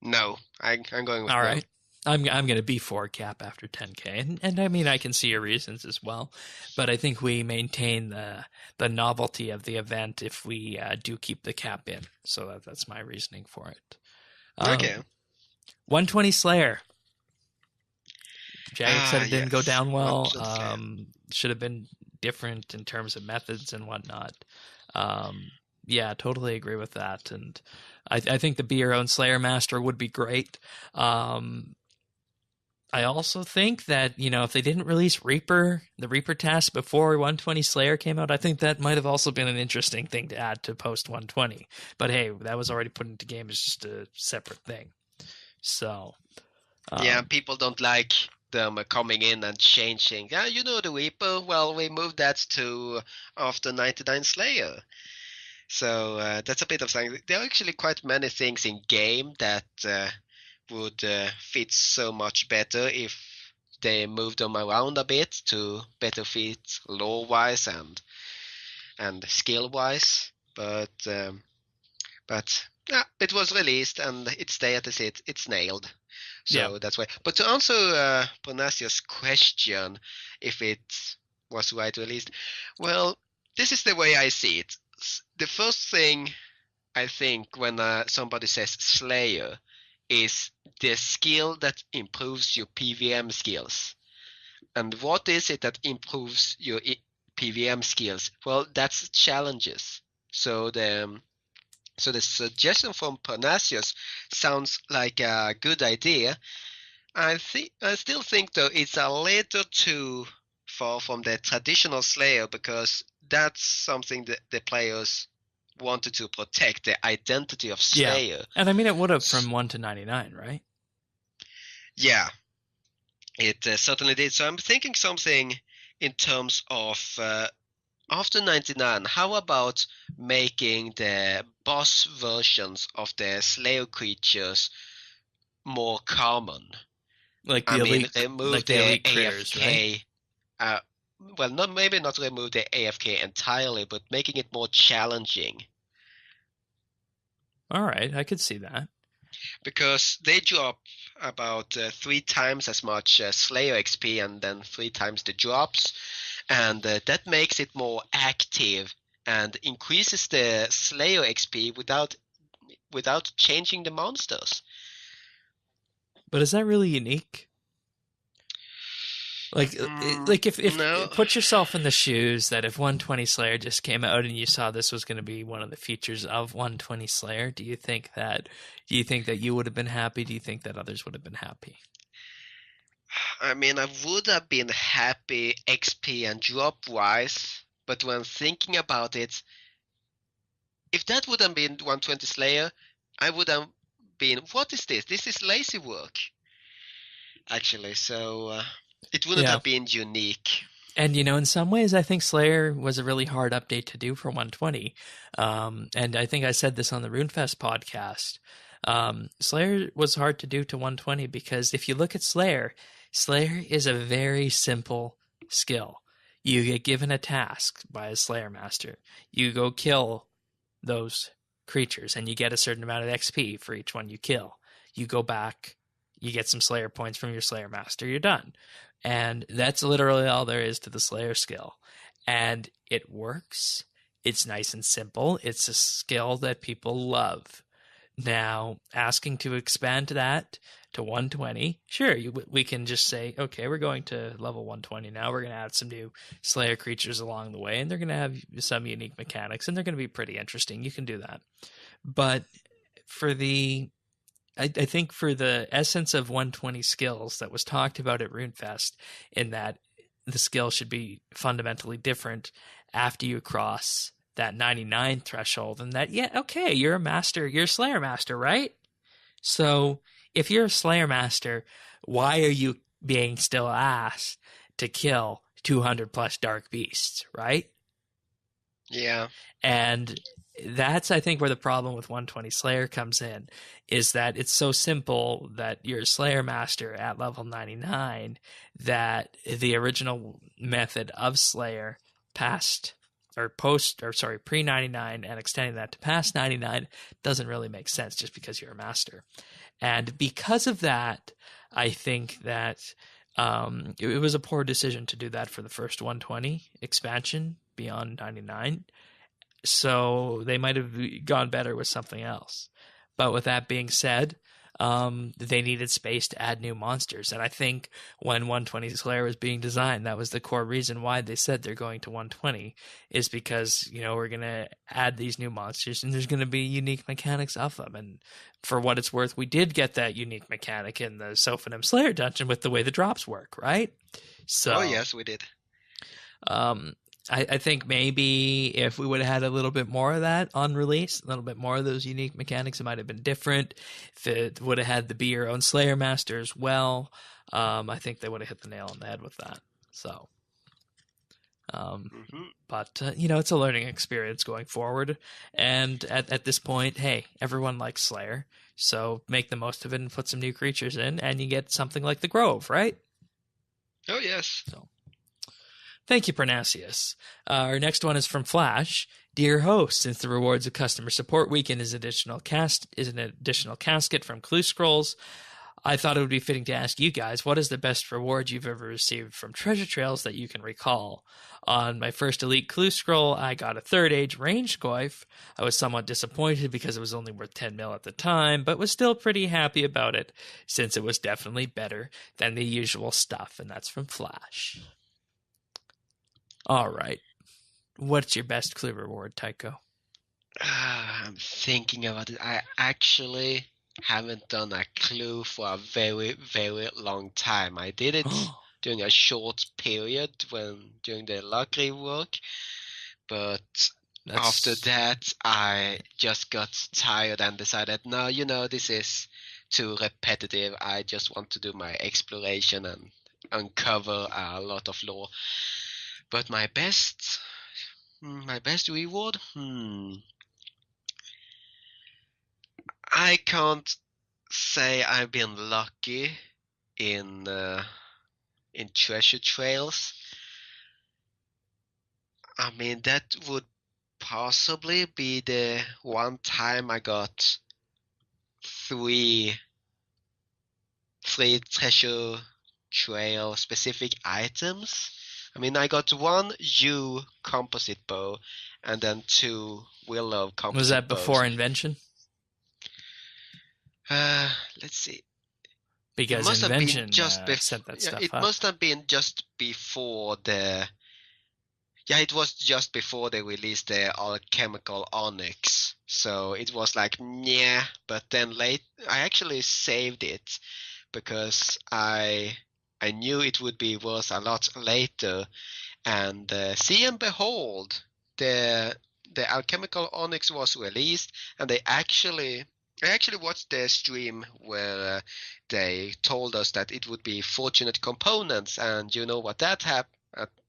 No, I'm going with all no. right. I'm going to be for a cap after 10k, and I mean I can see your reasons as well, but I think we maintain the novelty of the event if we do keep the cap in. So that's my reasoning for it. Okay. 120 Slayer. Jagex said it didn't go down well. Should have been different in terms of methods and whatnot. Yeah, totally agree with that. And I think the Be Your Own Slayer Master would be great. I also think that, if they didn't release the Reaper task before 120 Slayer came out, I think that might have also been an interesting thing to add to post 120. But hey, that was already put into game as just a separate thing. So... yeah, people don't like them coming in and changing. Yeah, the Reaper, well, we moved that to after 99 Slayer. So that's a bit of something. There are actually quite many things in game that would fit so much better if they moved them around a bit to better fit lore-wise and skill-wise. But yeah, it was released and it's there to sit. It's nailed. So that's why. But to answer Pronasia's question, if it was right released, well, this is the way I see it. The first thing I think when somebody says Slayer is the skill that improves your PVM skills. And what is it that improves your PVM skills? Well, that's challenges. So the suggestion from Parnasius sounds like a good idea. I still think though it's a little too far from the traditional Slayer, because that's something that the players wanted to protect, the identity of Slayer. Yeah. And I mean, it would have from 1 to 99, right? Yeah, it certainly did. So I'm thinking something in terms of after 99, how about making the boss versions of the Slayer creatures more common? Like the elite, remove like the elite critters, AFK. right? Well, maybe not remove the AFK entirely, but making it more challenging. All right, I could see that. Because they drop about 3 times as much Slayer XP and then 3 times the drops. And that makes it more active and increases the Slayer XP without changing the monsters. But is that really unique? Like if no. Put yourself in the shoes that if 120 Slayer just came out and you saw this was going to be one of the features of 120 Slayer, do you think that you would have been happy? Do you think that others would have been happy? I mean, I would have been happy XP and drop wise, but when thinking about it, if that would have been 120 Slayer, I would have been, what is this? This is lazy work, actually. So it wouldn't have been unique. And, in some ways, I think Slayer was a really hard update to do for 120. And I think I said this on the RuneFest podcast. Slayer was hard to do to 120 because if you look at Slayer is a very simple skill. You get given a task by a Slayer Master. You go kill those creatures, and you get a certain amount of XP for each one you kill. You go back, you get some Slayer points from your Slayer Master, you're done. And that's literally all there is to the Slayer skill. And it works. It's nice and simple. It's a skill that people love. Now, asking to expand that to 120, sure, we can just say, okay, we're going to level 120 now. We're going to add some new Slayer creatures along the way, and they're going to have some unique mechanics, and they're going to be pretty interesting. You can do that. But I think for the essence of 120 skills that was talked about at RuneFest, in that the skill should be fundamentally different after you cross that 99 threshold, and that, you're a master, you're a Slayer Master, right? So if you're a Slayer Master, why are you being still asked to kill 200 plus dark beasts, right? Yeah. And that's, I think, where the problem with 120 Slayer comes in, is that it's so simple that you're a Slayer Master at level 99 that the original method of Slayer pre-99 and extending that to past 99 doesn't really make sense just because you're a Master. And because of that, I think that it was a poor decision to do that for the first 120 expansion beyond 99. So they might have gone better with something else. But with that being said, they needed space to add new monsters. And I think when 120 Slayer was being designed, that was the core reason why they said they're going to 120, is because, we're going to add these new monsters and there's going to be unique mechanics of them. And for what it's worth, we did get that unique mechanic in the Sophonim Slayer dungeon with the way the drops work, right? So, oh, yes, we did. I think maybe if we would have had a little bit more of that on release, a little bit more of those unique mechanics, it might have been different. If it would have had the Be Your Own Slayer Master as well, I think they would have hit the nail on the head with that. So, but it's a learning experience going forward. And at this point, hey, everyone likes Slayer, so make the most of it and put some new creatures in, and you get something like the Grove, right? Oh, yes. So. Thank you, Parnasius. Our next one is from Flash. Dear host, since the rewards of Customer Support Week is an additional casket from Clue Scrolls, I thought it would be fitting to ask you guys, what is the best reward you've ever received from treasure trails that you can recall? On my first Elite Clue Scroll, I got a 3rd Age Range Goyf. I was somewhat disappointed because it was only worth 10 mil at the time, but was still pretty happy about it, since it was definitely better than the usual stuff, and that's from Flash. All right. What's your best clue reward, Tycho? I'm thinking about it. I actually haven't done a clue for a very, very long time. I did it during a short period during the luck rework, but after that I just got tired and decided, no, this is too repetitive. I just want to do my exploration and uncover a lot of lore. But my best reward? I can't say I've been lucky in treasure trails. I mean, that would possibly be the one time I got three treasure trail specific items. I mean, I got 1 U composite bow and then 2 willow composite bows. Was that before invention? Let's see. Because it must invention have been just set that stuff it up. must have been just before the... Yeah, it was just before they released the alchemical onyx. So it was like, yeah. But then I actually saved it because I knew it would be worth a lot later. And see and behold, the alchemical onyx was released, and I actually watched the stream where they told us that it would be fortunate components, and you know what that happened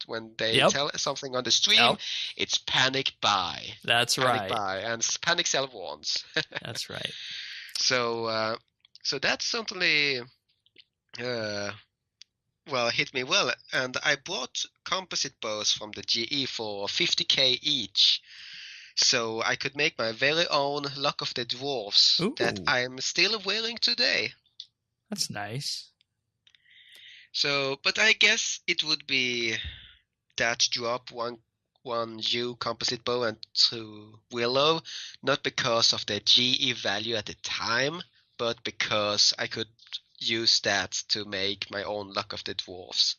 when they tell something on the stream? It's panic buy. That's panic right. Buy and panic sell once. That's right. So that certainly hit me well, and I bought composite bows from the GE for 50k each. So I could make my very own Luck of the Dwarfs that I'm still wearing today. That's nice. So, but I guess it would be that drop, one U composite bow and 2 willow, not because of the GE value at the time, but because I could use that to make my own Luck of the Dwarfs.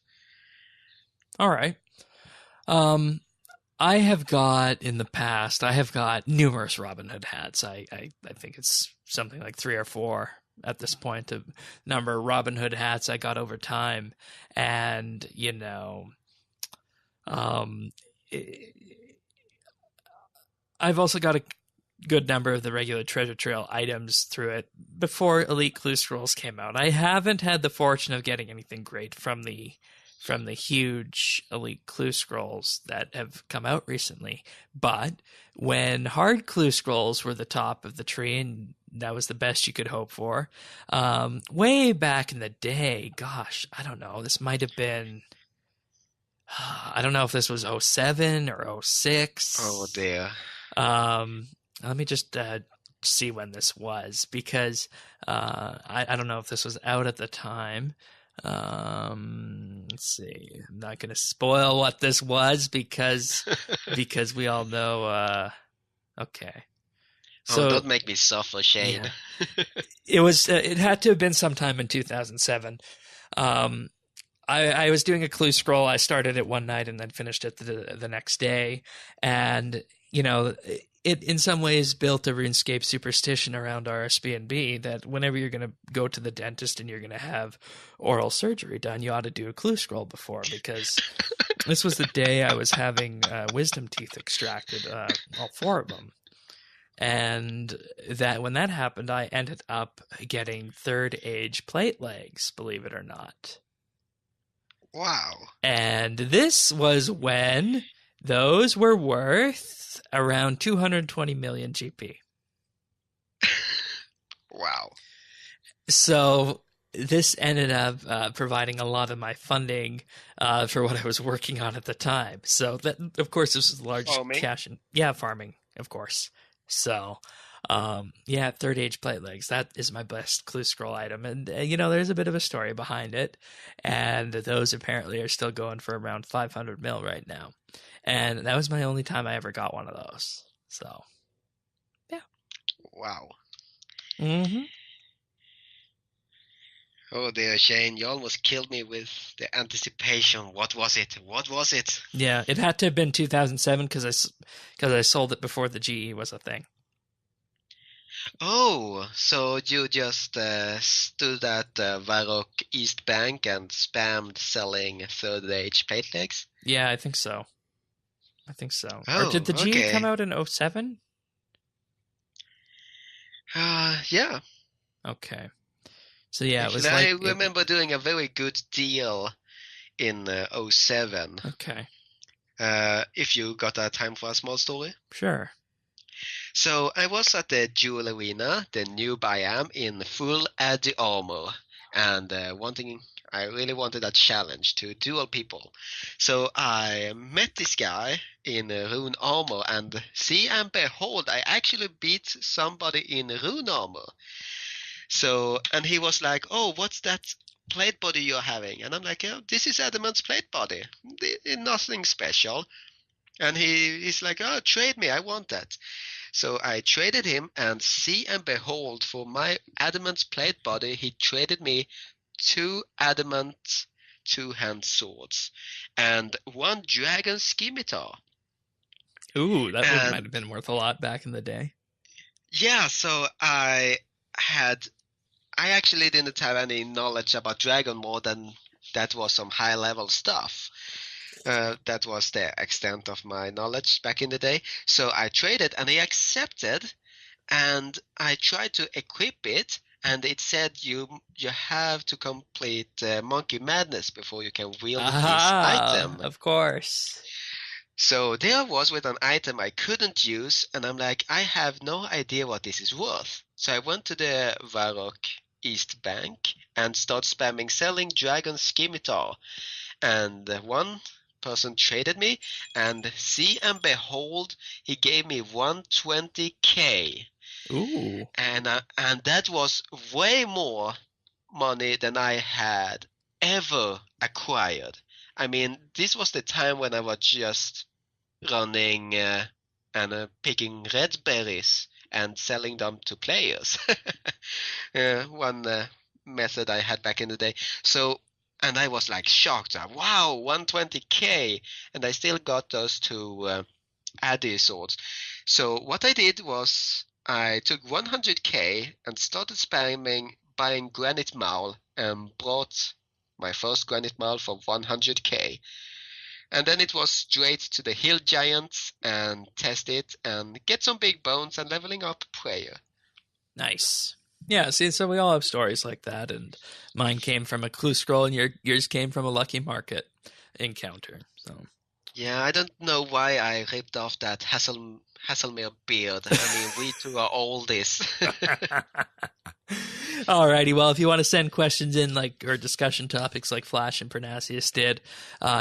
All right. I have got numerous Robin Hood hats. I think it's something like 3 or 4 at this point, the number of Robin Hood hats I got over time. And, I've also got a good number of the regular treasure trail items through it before Elite Clue Scrolls came out. I haven't had the fortune of getting anything great from the huge Elite Clue Scrolls that have come out recently. But when hard Clue Scrolls were the top of the tree, and that was the best you could hope for, way back in the day, gosh, I don't know, this might have been, I don't know if this was 07 or 06. Oh, dear. Let me just see when this was, because I don't know if this was out at the time. Let's see. I'm not going to spoil what this was because we all know. Okay. So don't make me suffer, Shane. Yeah. It was. It had to have been sometime in 2007. I was doing a clue scroll. I started it one night and then finished it the next day, and it in some ways built a RuneScape superstition around RSBANDB that whenever you're going to go to the dentist and you're going to have oral surgery done, you ought to do a clue scroll before, because this was the day I was having wisdom teeth extracted, all 4 of them. And that when that happened, I ended up getting 3rd Age plate legs, believe it or not. Wow. And this was when those were worth around 220 million GP. Wow. So this ended up providing a lot of my funding for what I was working on at the time. So that, of course, this was large farming? cash. Yeah, farming, of course. So Yeah, Third Age Plate Legs. That is my best clue scroll item. And, there's a bit of a story behind it. And those apparently are still going for around 500 mil right now. And that was my only time I ever got one of those. So, yeah. Wow. Mm-hmm. Oh dear, Shane, you almost killed me with the anticipation. What was it? What was it? Yeah, it had to have been 2007 because I sold it before the GE was a thing. Oh, so you just stood at Varrock East Bank and spammed selling Third Age plate legs? Yeah, I think so. Oh, Or did the GE okay. come out in 07? Yeah. Okay. So yeah, Actually, it was like... I remember doing a very good deal in 07. Okay. If you got time for a small story. Sure. So I was at the Gielinorian, the new biome, in full Addy armor, and I really wanted a challenge to duel people. So I met this guy in rune armor, and see and behold, I actually beat somebody in rune armor. So, and he was like, "Oh, what's that plate body you're having?" And I'm like, "Oh, this is Adamant's plate body. Nothing special." And he's like, "Oh, trade me. I want that." So I traded him, and see and behold, for my adamant plate body, he traded me 2 adamant 2-hand swords and 1 dragon scimitar. Ooh, that might have been worth a lot back in the day. Yeah, so I actually didn't have any knowledge about dragon more than that was some high level stuff. That was the extent of my knowledge back in the day. So I traded, and he accepted, and I tried to equip it, and it said you have to complete Monkey Madness before you can wield this item. Of course. So there I was with an item I couldn't use, and I'm like, I have no idea what this is worth. So I went to the Varrock East Bank and started spamming selling Dragon Scimitar, and one person traded me, and see and behold, he gave me 120k. Ooh. And that was way more money than I had ever acquired. I mean, this was the time when I was just running and picking red berries and selling them to players. One method I had back in the day. So, and I was like shocked. Wow, 120k, and I still got those 2 Addy swords. So what I did was I took 100k and started spamming buying Granite Maul and brought my first Granite Maul for 100k. And then it was straight to the Hill Giants and test it and get some big bones and leveling up prayer. Nice. Yeah, see, so we all have stories like that, and mine came from a clue scroll, and yours came from a lucky market encounter. So. Yeah, I don't know why I ripped off that Hasselmere beard. I mean, we two are all this. Alrighty, well, if you want to send questions in, or discussion topics like Flash and Pernasius did,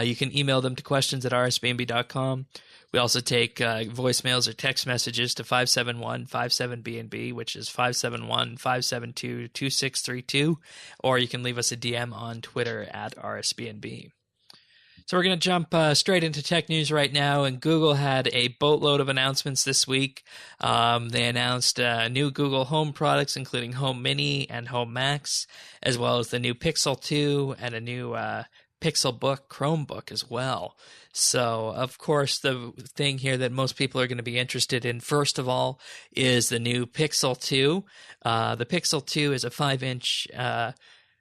you can email them to questions@rsbnb.com. We also take voicemails or text messages to 571-57BNB, which is 571-572-2632, or you can leave us a DM on Twitter @RSBNB. So we're going to jump straight into tech news right now, and Google had a boatload of announcements this week. They announced new Google Home products, including Home Mini and Home Max, as well as the new Pixel 2 and a new Pixel Book Chromebook as well. So, of course, the thing here that most people are going to be interested in, first of all, is the new Pixel 2. The Pixel 2 is a 5-inch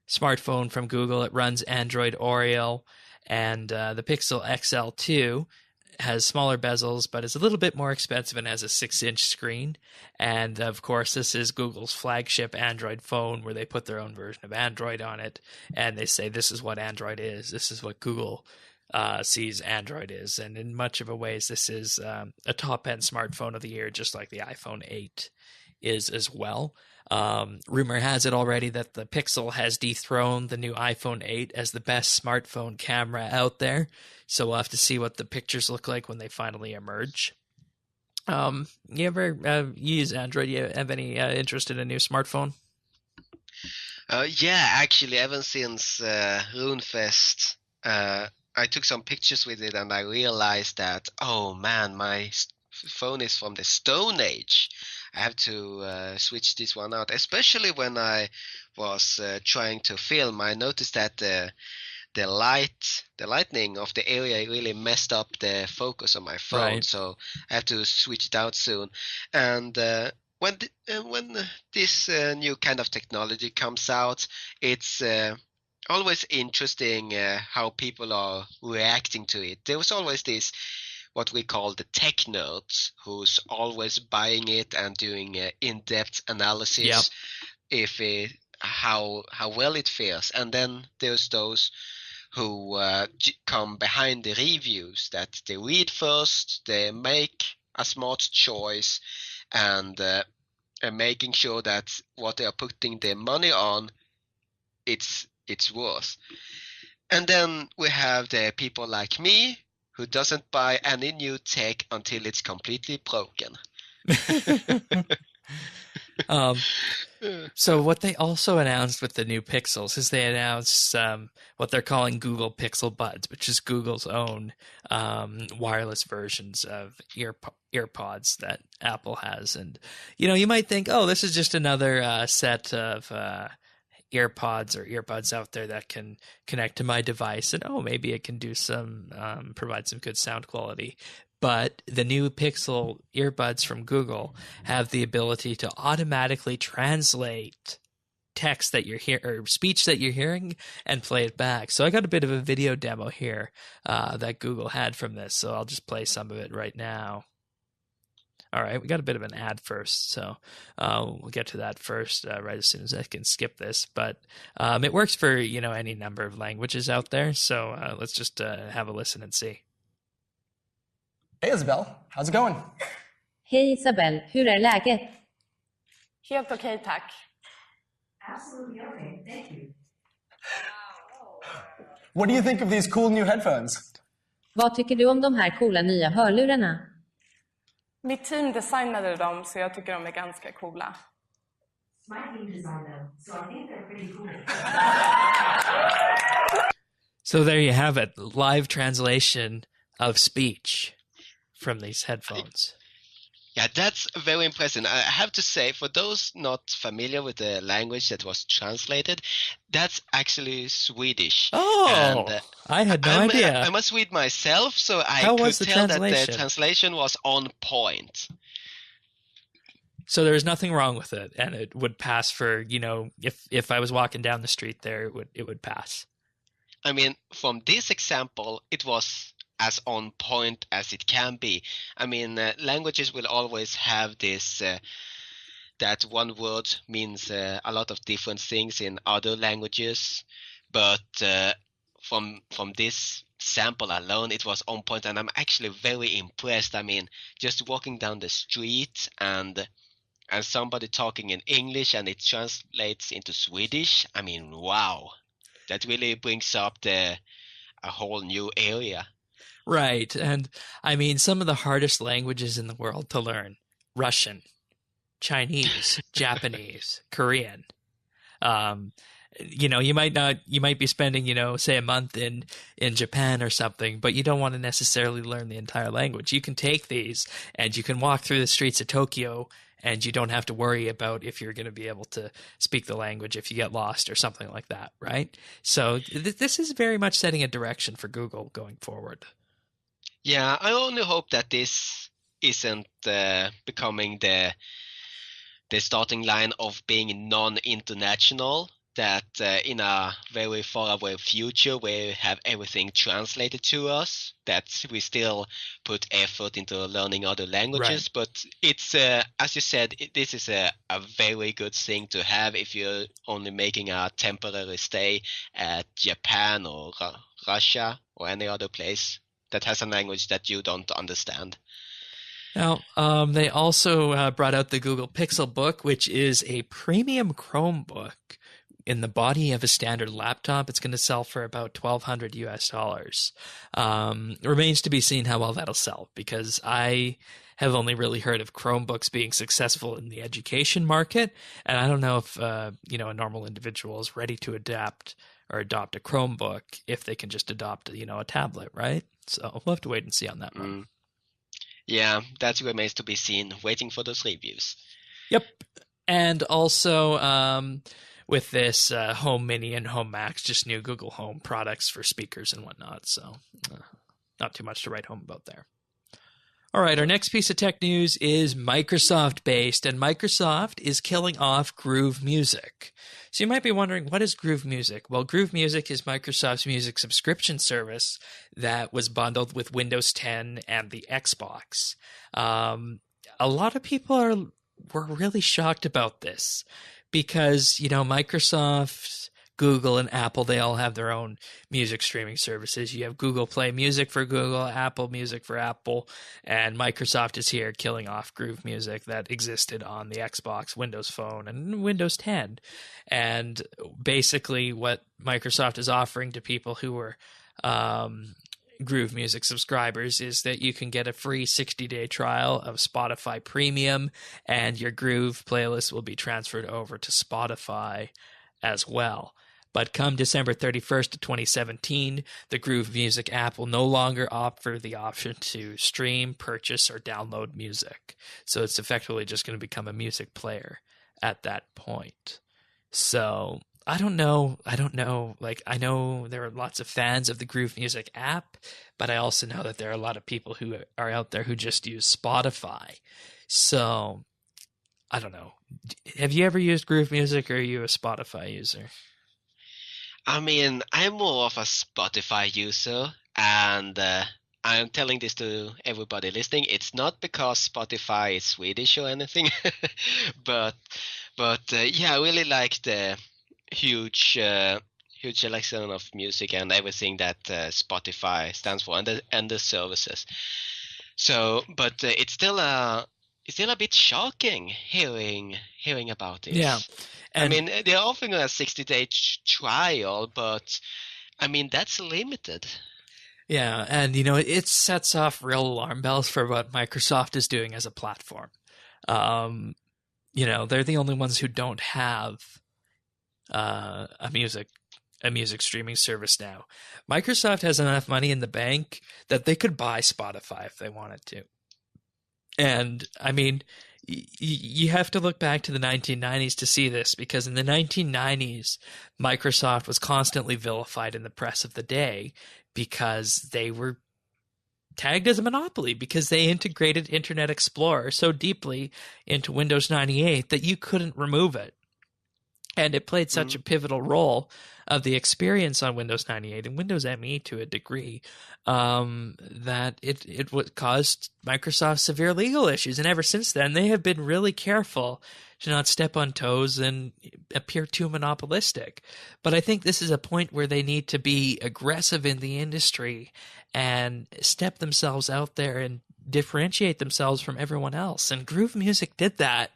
smartphone from Google. It runs Android Oreo. And the Pixel XL2 has smaller bezels, but is a little bit more expensive and has a 6-inch screen. And, of course, this is Google's flagship Android phone, where they put their own version of Android on it. And they say, this is what Android is. This is what Google sees Android is. And in much of a ways, this is a top-end smartphone of the year, just like the iPhone 8 is as well. Rumor has it already that the Pixel has dethroned the new iPhone 8 as the best smartphone camera out there. So we'll have to see what the pictures look like when they finally emerge. You ever use Android? You have any interest in a new smartphone? Yeah, actually, ever since RuneFest, I took some pictures with it, and I realized that, oh man, my phone is from the Stone Age. I have to switch this one out. Especially when I was trying to film, I noticed that the lightning of the area really messed up the focus on my phone. Right. So I have to switch it out soon. And when this new kind of technology comes out, it's always interesting how people are reacting to it. There was always this, what we call the tech nerds, who's always buying it and doing in-depth analysis if how well it fares. And then there's those who come behind the reviews, that they read first, they make a smart choice, and making sure that what they are putting their money on, it's worth. And then we have the people like me who doesn't buy any new tech until it's completely broken. So what they also announced with the new Pixels is they announced what they're calling Google Pixel Buds, which is Google's own wireless versions of earpods that Apple has. And, you might think, oh, this is just another set of earpods or earbuds out there that can connect to my device. And, oh, maybe it can do provide some good sound quality. But the new Pixel earbuds from Google have the ability to automatically translate text that you're hearing or speech that you're hearing and play it back. So I got a bit of a video demo here that Google had from this. So I'll just play some of it right now. All right, we got a bit of an ad first, so we'll get to that first right as soon as I can skip this. But it works for any number of languages out there. So let's just have a listen and see. Hey Isabel, how's it going? Hej Isabel, hur är läget? Helt okej, tack. Absolutely okay, thank you. What do you think of these cool new headphones? Vad tycker du om de här coola nya hörlurarna? Mitt team designade dem, så jag tycker de är ganska coola. My team designed them, so I think they're pretty cool. So there you have it, live translation of speech from these headphones. Yeah, that's very impressive. I have to say, for those not familiar with the language that was translated, that's actually Swedish. Oh, and, I had no idea. I'm a Swede myself, so I could tell that the translation was on point. So there was nothing wrong with it, and it would pass for, if I was walking down the street there, it would pass. I mean, from this example, it was as on point as it can be. I mean, languages will always have this, that one word means a lot of different things in other languages. But from this sample alone, it was on point, and I'm actually very impressed. I mean, just walking down the street and somebody talking in English and it translates into Swedish. I mean, wow. That really brings up a whole new area. Right. And I mean, some of the hardest languages in the world to learn: Russian, Chinese, Japanese, Korean. You might be spending, say a month in Japan or something, but you don't want to necessarily learn the entire language. You can take these and you can walk through the streets of Tokyo, and you don't have to worry about if you're going to be able to speak the language if you get lost or something like that, right? So this is very much setting a direction for Google going forward. Yeah, I only hope that this isn't becoming the starting line of being non-international, that in a very far away future we have everything translated to us, that we still put effort into learning other languages. Right. But it's, as you said, this is a very good thing to have if you're only making a temporary stay at Japan or Russia or any other place that has a language that you don't understand. Now, they also brought out the Google Pixel Book, which is a premium Chromebook in the body of a standard laptop, it's going to sell for about $1,200 US. Remains to be seen how well that'll sell, because I have only really heard of Chromebooks being successful in the education market, and I don't know if a normal individual is ready to adopt a Chromebook if they can just adopt a tablet, right? So we'll have to wait and see on that one. Yeah, that remains to be seen. Waiting for those reviews. Yep. And also with this Home Mini and Home Max, just new Google Home products for speakers and whatnot. So not too much to write home about there. All right, our next piece of tech news is Microsoft-based, and Microsoft is killing off Groove Music. So you might be wondering, what is Groove Music? Well, Groove Music is Microsoft's music subscription service that was bundled with Windows 10 and the Xbox. A lot of people were really shocked about this because, Microsoft, Google, and Apple, they all have their own music streaming services. You have Google Play Music for Google, Apple Music for Apple, and Microsoft is here killing off Groove Music that existed on the Xbox, Windows Phone, and Windows 10. And basically what Microsoft is offering to people who are Groove Music subscribers is that you can get a free 60-day trial of Spotify Premium, and your Groove playlist will be transferred over to Spotify as well. But come December 31st of 2017, the Groove Music app will no longer offer the option to stream, purchase, or download music. So it's effectively just going to become a music player at that point. So I don't know. Like, I know there are lots of fans of the Groove Music app, but I also know that there are a lot of people who are out there who just use Spotify. So I don't know. Have you ever used Groove Music, or are you a Spotify user? I mean, I'm more of a Spotify user, and I'm telling this to everybody listening. It's not because Spotify is Swedish or anything, but yeah, I really like the huge selection of music and everything that Spotify stands for, and the services. So, but it's still a bit shocking hearing about this. Yeah. I mean, they're offering a 60-day trial, but I mean, that's limited. Yeah, and it sets off real alarm bells for what Microsoft is doing as a platform. They're the only ones who don't have a music streaming service now. Microsoft has enough money in the bank that they could buy Spotify if they wanted to. And I mean, you have to look back to the 1990s to see this, because in the 1990s, Microsoft was constantly vilified in the press of the day because they were tagged as a monopoly, because they integrated Internet Explorer so deeply into Windows 98 that you couldn't remove it. And it played such a pivotal role of the experience on Windows 98 and Windows ME to a degree that it caused Microsoft severe legal issues. And ever since then, they have been really careful to not step on toes and appear too monopolistic. But I think this is a point where they need to be aggressive in the industry and step themselves out there and differentiate themselves from everyone else. And Groove Music did that.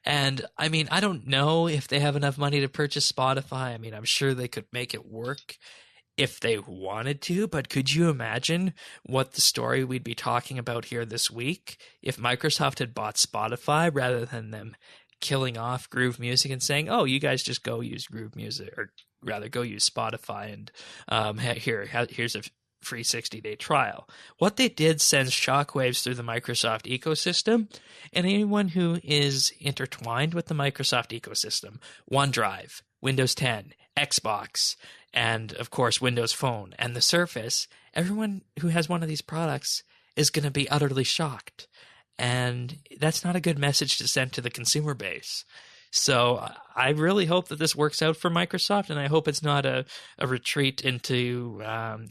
And I mean, I don't know if they have enough money to purchase Spotify. I mean, I'm sure they could make it work if they wanted to, but could you imagine what the story we'd be talking about here this week if Microsoft had bought Spotify rather than them killing off Groove Music and saying, oh, you guys just go use Groove Music, or rather go use Spotify, and here's a free 60-day trial. What they did sends shockwaves through the Microsoft ecosystem, and anyone who is intertwined with the Microsoft ecosystem, OneDrive, Windows 10, Xbox, and of course Windows Phone and the Surface, everyone who has one of these products is going to be utterly shocked. And that's not a good message to send to the consumer base. So I really hope that this works out for Microsoft, and I hope it's not a retreat into,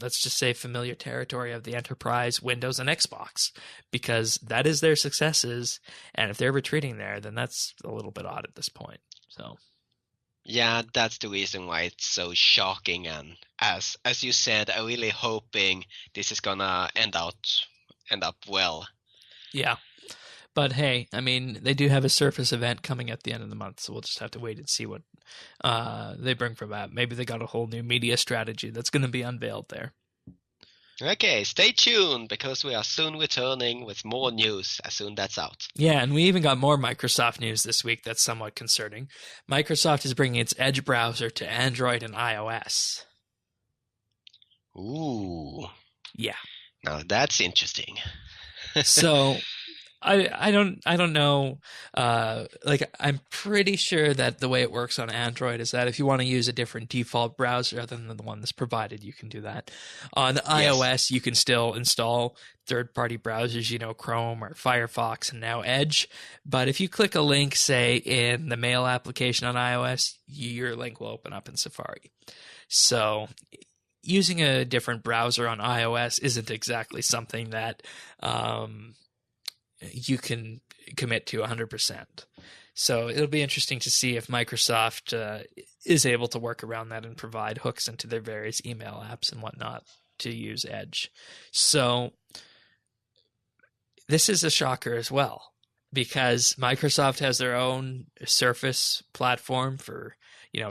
let's just say, familiar territory of the enterprise, Windows, and Xbox, because that is their successes, and if they're retreating there, then that's a little bit odd at this point. So, yeah, that's the reason why it's so shocking, and as you said, I'm really hoping this is gonna end up well. Yeah. But hey, I mean, they do have a Surface event coming at the end of the month, so we'll just have to wait and see what they bring from that. Maybe they got a whole new media strategy that's going to be unveiled there. Okay, stay tuned because we are soon returning with more news as soon that's out. Yeah, and we even got more Microsoft news this week that's somewhat concerning. Microsoft is bringing its Edge browser to Android and iOS. Ooh. Yeah. Now that's interesting. So I don't know. I'm pretty sure that the way it works on Android is that if you want to use a different default browser other than the one that's provided, you can do that. On iOS, you can still install third-party browsers, Chrome or Firefox and now Edge. But if you click a link, say in the Mail application on iOS, your link will open up in Safari. So using a different browser on iOS isn't exactly something that you can commit to 100%. So it'll be interesting to see if Microsoft is able to work around that and provide hooks into their various email apps and whatnot to use Edge. So this is a shocker as well, because Microsoft has their own Surface platform for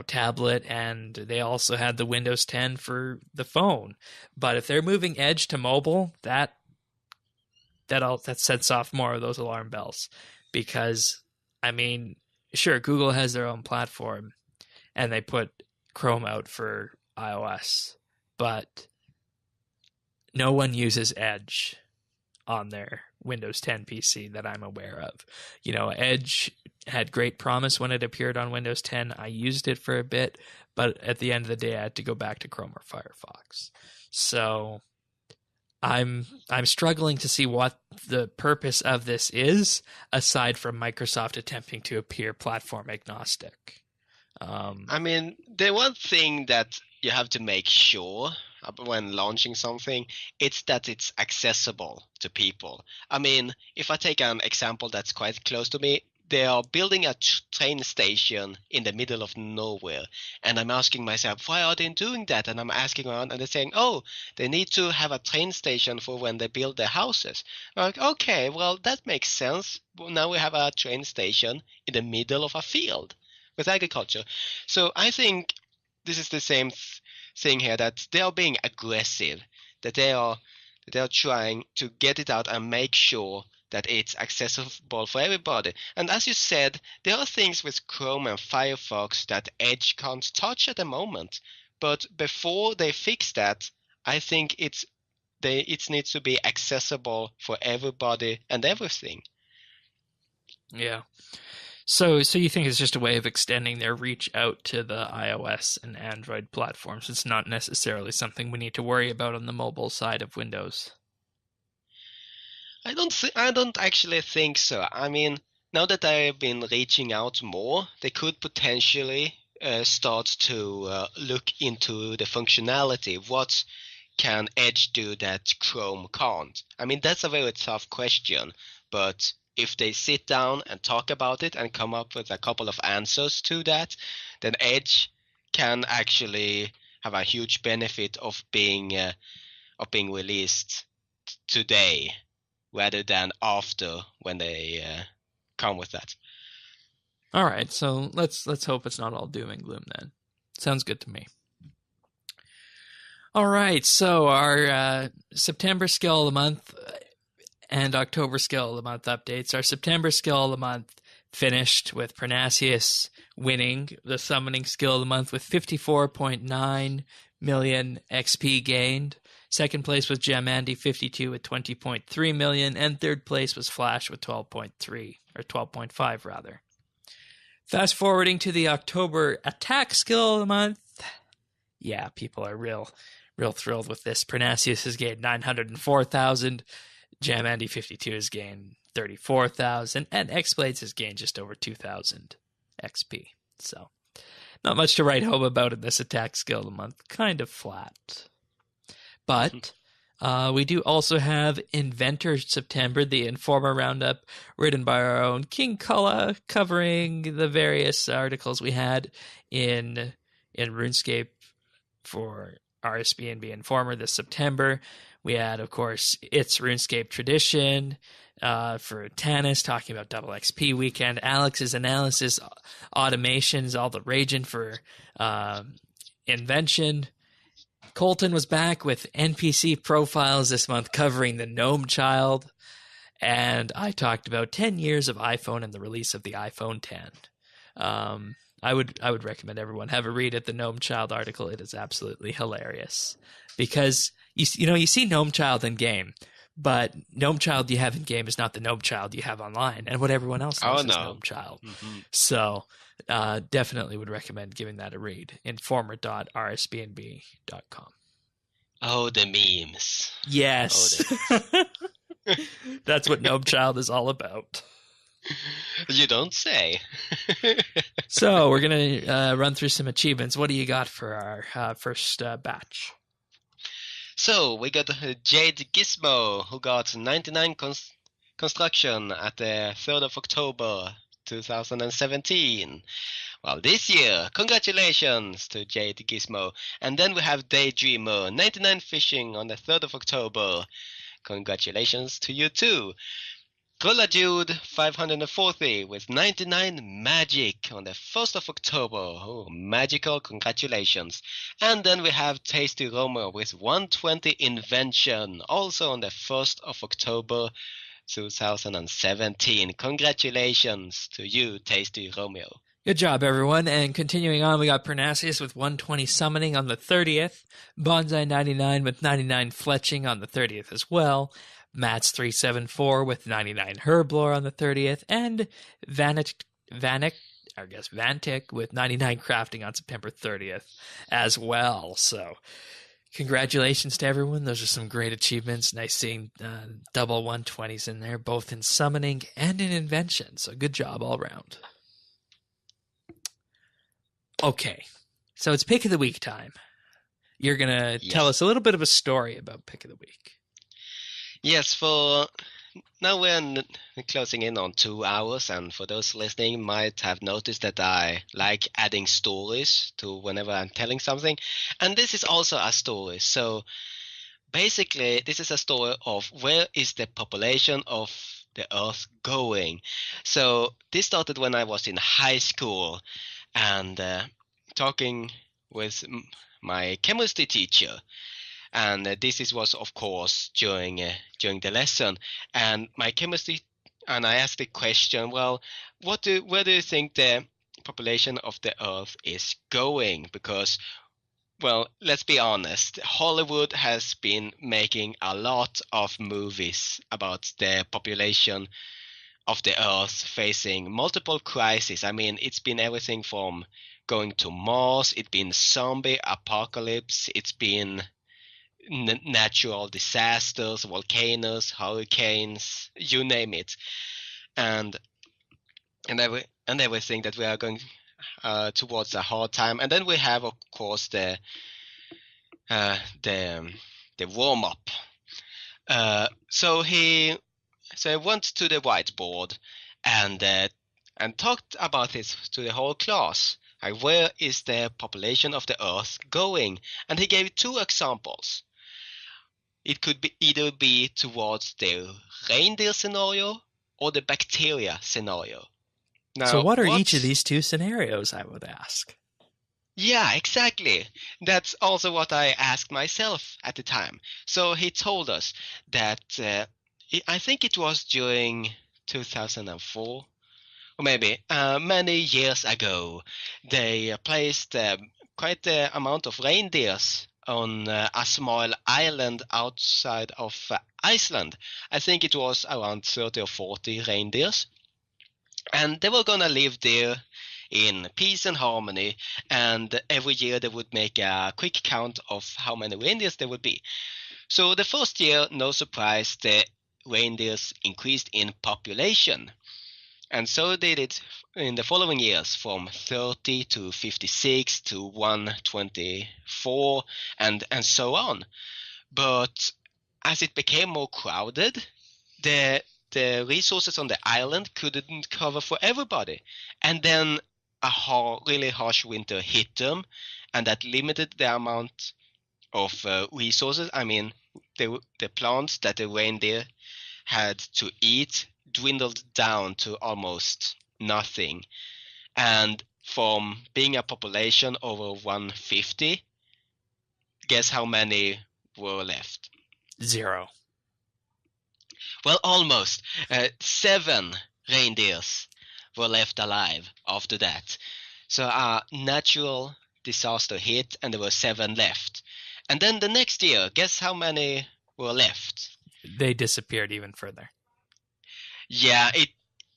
tablet, and they also had the Windows 10 for the phone. But if they're moving Edge to mobile, that sets off more of those alarm bells, because sure, Google has their own platform and they put Chrome out for iOS, but no one uses Edge on their Windows 10 PC that I'm aware of. Edge had great promise when it appeared on Windows 10. I used it for a bit, but at the end of the day, I had to go back to Chrome or Firefox. So I'm struggling to see what the purpose of this is, aside from Microsoft attempting to appear platform agnostic. The one thing that you have to make sure when launching something, it's that it's accessible to people. If I take an example that's quite close to me, they are building a train station in the middle of nowhere. And I'm asking myself, why are they doing that? And I'm asking around and they're saying, they need to have a train station for when they build their houses. I'm like, okay, well, that makes sense. Well, now we have a train station in the middle of a field with agriculture. So I think this is the same thing here, that they are being aggressive, that they are trying to get it out and make sure that it's accessible for everybody. And as you said, there are things with Chrome and Firefox that Edge can't touch at the moment. But before they fix that, I think it needs to be accessible for everybody and everything. Yeah. So you think it's just a way of extending their reach out to the iOS and Android platforms? It's not necessarily something we need to worry about on the mobile side of Windows. I don't actually think so. Now that I've been reaching out more, they could potentially start to look into the functionality. What can Edge do that Chrome can't? That's a very tough question, but if they sit down and talk about it and come up with a couple of answers to that, then Edge can actually have a huge benefit of being released today, rather than after, when they come with that. All right, so let's hope it's not all doom and gloom then. Sounds good to me. All right, so our September skill of the month and October skill of the month updates. Our September skill of the month finished with Pernasius winning the summoning skill of the month with 54.9 million XP gained. Second place was Gemandy52 with 20.3 million, and third place was Flash with 12.3, or 12.5 rather. Fast forwarding to the October attack skill of the month. Yeah, people are real thrilled with this. Pernasius has gained 904,000, Gemandy52 has gained 34,000, and X-Blades has gained just over 2,000 XP. So, not much to write home about in this attack skill of the month. Kind of flat. But we do also have Inventor September, the Informer Roundup, written by our own King Cullah, covering the various articles we had in RuneScape for RSBANB Informer this September. We had, of course, It's RuneScape Tradition for Tannis, talking about Double XP Weekend. Alex's Analysis Automations, all the raging for Invention. Colton was back with NPC Profiles this month, covering the Gnome Child. And I talked about 10 years of iPhone and the release of the iPhone 10. I would recommend everyone have a read at the Gnome Child article. It is absolutely hilarious because you see Gnome Child in game, but Gnome Child you have in game is not the Gnome Child you have online, and what everyone else knows is Gnome Child. Mm-hmm. So definitely would recommend giving that a read. Informer.rsbnb.com. Oh, the memes. Yes. Oh, the That's what Gnome Child is all about. You don't say. So we're going to run through some achievements. What do you got for our first batch? So we got Jade Gizmo, who got 99 construction at the 3rd of October 2017. Well, this year, congratulations to Jade Gizmo. And then we have Daydreamer, 99 fishing on the 3rd of October. Congratulations to you too. Rulla Jude 540 with 99 magic on the 1st of October. Oh, magical, congratulations. And then we have Tasty Romeo with 120 invention, also on the 1st of October 2017. Congratulations to you, Tasty Romeo. Good job, everyone. And continuing on, we got Pernasius with 120 summoning on the 30th. Bonsai 99 with 99 fletching on the 30th as well. Mats 374 with 99 Herblore on the 30th. And Vantic with 99 crafting on September 30th as well. So congratulations to everyone. Those are some great achievements. Nice seeing double 120s in there, both in summoning and in invention. So good job all around. Okay, so it's Pick of the Week time. You're going to tell us a little bit of a story about Pick of the Week. Yes, for now we're closing in on 2 hours, and for those listening might have noticed that I like adding stories to whenever I'm telling something, and this is also a story. So basically, this is a story of where is the population of the Earth going. So this started when I was in high school, and talking with my chemistry teacher, and this was of course during the lesson, and I asked the question, well, where do you think the population of the Earth is going? Because, well, let's be honest, Hollywood has been making a lot of movies about the population of the Earth facing multiple crises. I mean, it's been everything from going to Mars, it's been zombie apocalypse, it's been natural disasters, volcanoes, hurricanes, you name it, and everything that we are going towards a hard time. And then we have, of course, the warm up. So I went to the whiteboard and talked about this to the whole class. Where is the population of the Earth going? And he gave 2 examples. It could either be towards the reindeer scenario or the bacteria scenario. Now, so what are each of these 2 scenarios, I would ask? Yeah, exactly. That's also what I asked myself at the time. So he told us that I think it was during 2004, or maybe many years ago, they placed quite the amount of reindeers on a small island outside of Iceland. I think it was around 30 or 40 reindeers. And they were going to live there in peace and harmony, and every year they would make a quick count of how many reindeers there would be. So the first year, no surprise, the reindeers increased in population. And so did it in the following years, from 30 to 56 to 124 and so on. But as it became more crowded, the resources on the island couldn't cover for everybody. And then a really harsh winter hit them, and that limited the amount of resources. I mean, the plants that the reindeer had to eat dwindled down to almost nothing. And from being a population over 150, guess how many were left? 0. Well, almost. 7 reindeers were left alive after that. So a natural disaster hit and there were 7 left. And then the next year, guess how many were left? They disappeared even further. Yeah,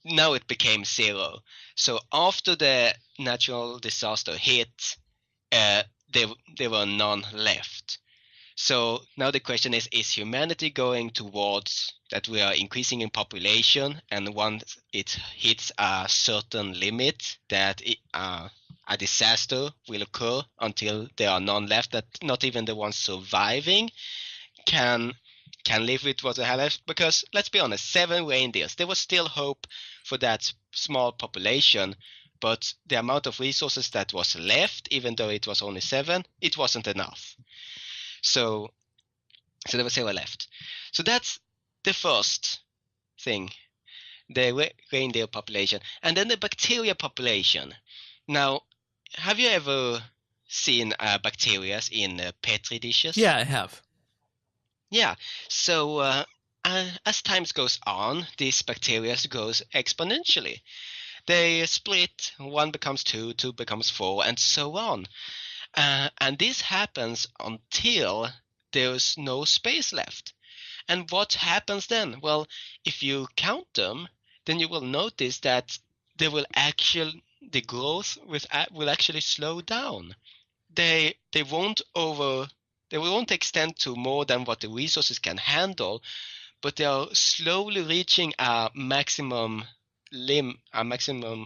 now it became 0. So after the natural disaster hit, there were none left. So now the question is humanity going towards that we are increasing in population, and once it hits a certain limit that a disaster will occur until there are none left, that not even the ones surviving can live with what they have left? Because let's be honest, 7 reindeers, there was still hope for that small population, but the amount of resources that was left, even though it was only 7, it wasn't enough. So there was 0 left. So that's the first thing, the reindeer population. And then the bacteria population. Now, have you ever seen bacteria in Petri dishes? Yeah, I have. Yeah, so as time goes on, these bacteria goes exponentially. They split, 1 becomes 2, 2 becomes 4, and so on. And this happens until there's no space left. And what happens then? Well, if you count them, then you will notice that the growth will actually slow down. They won't extend to more than what the resources can handle, but they are slowly reaching a maximum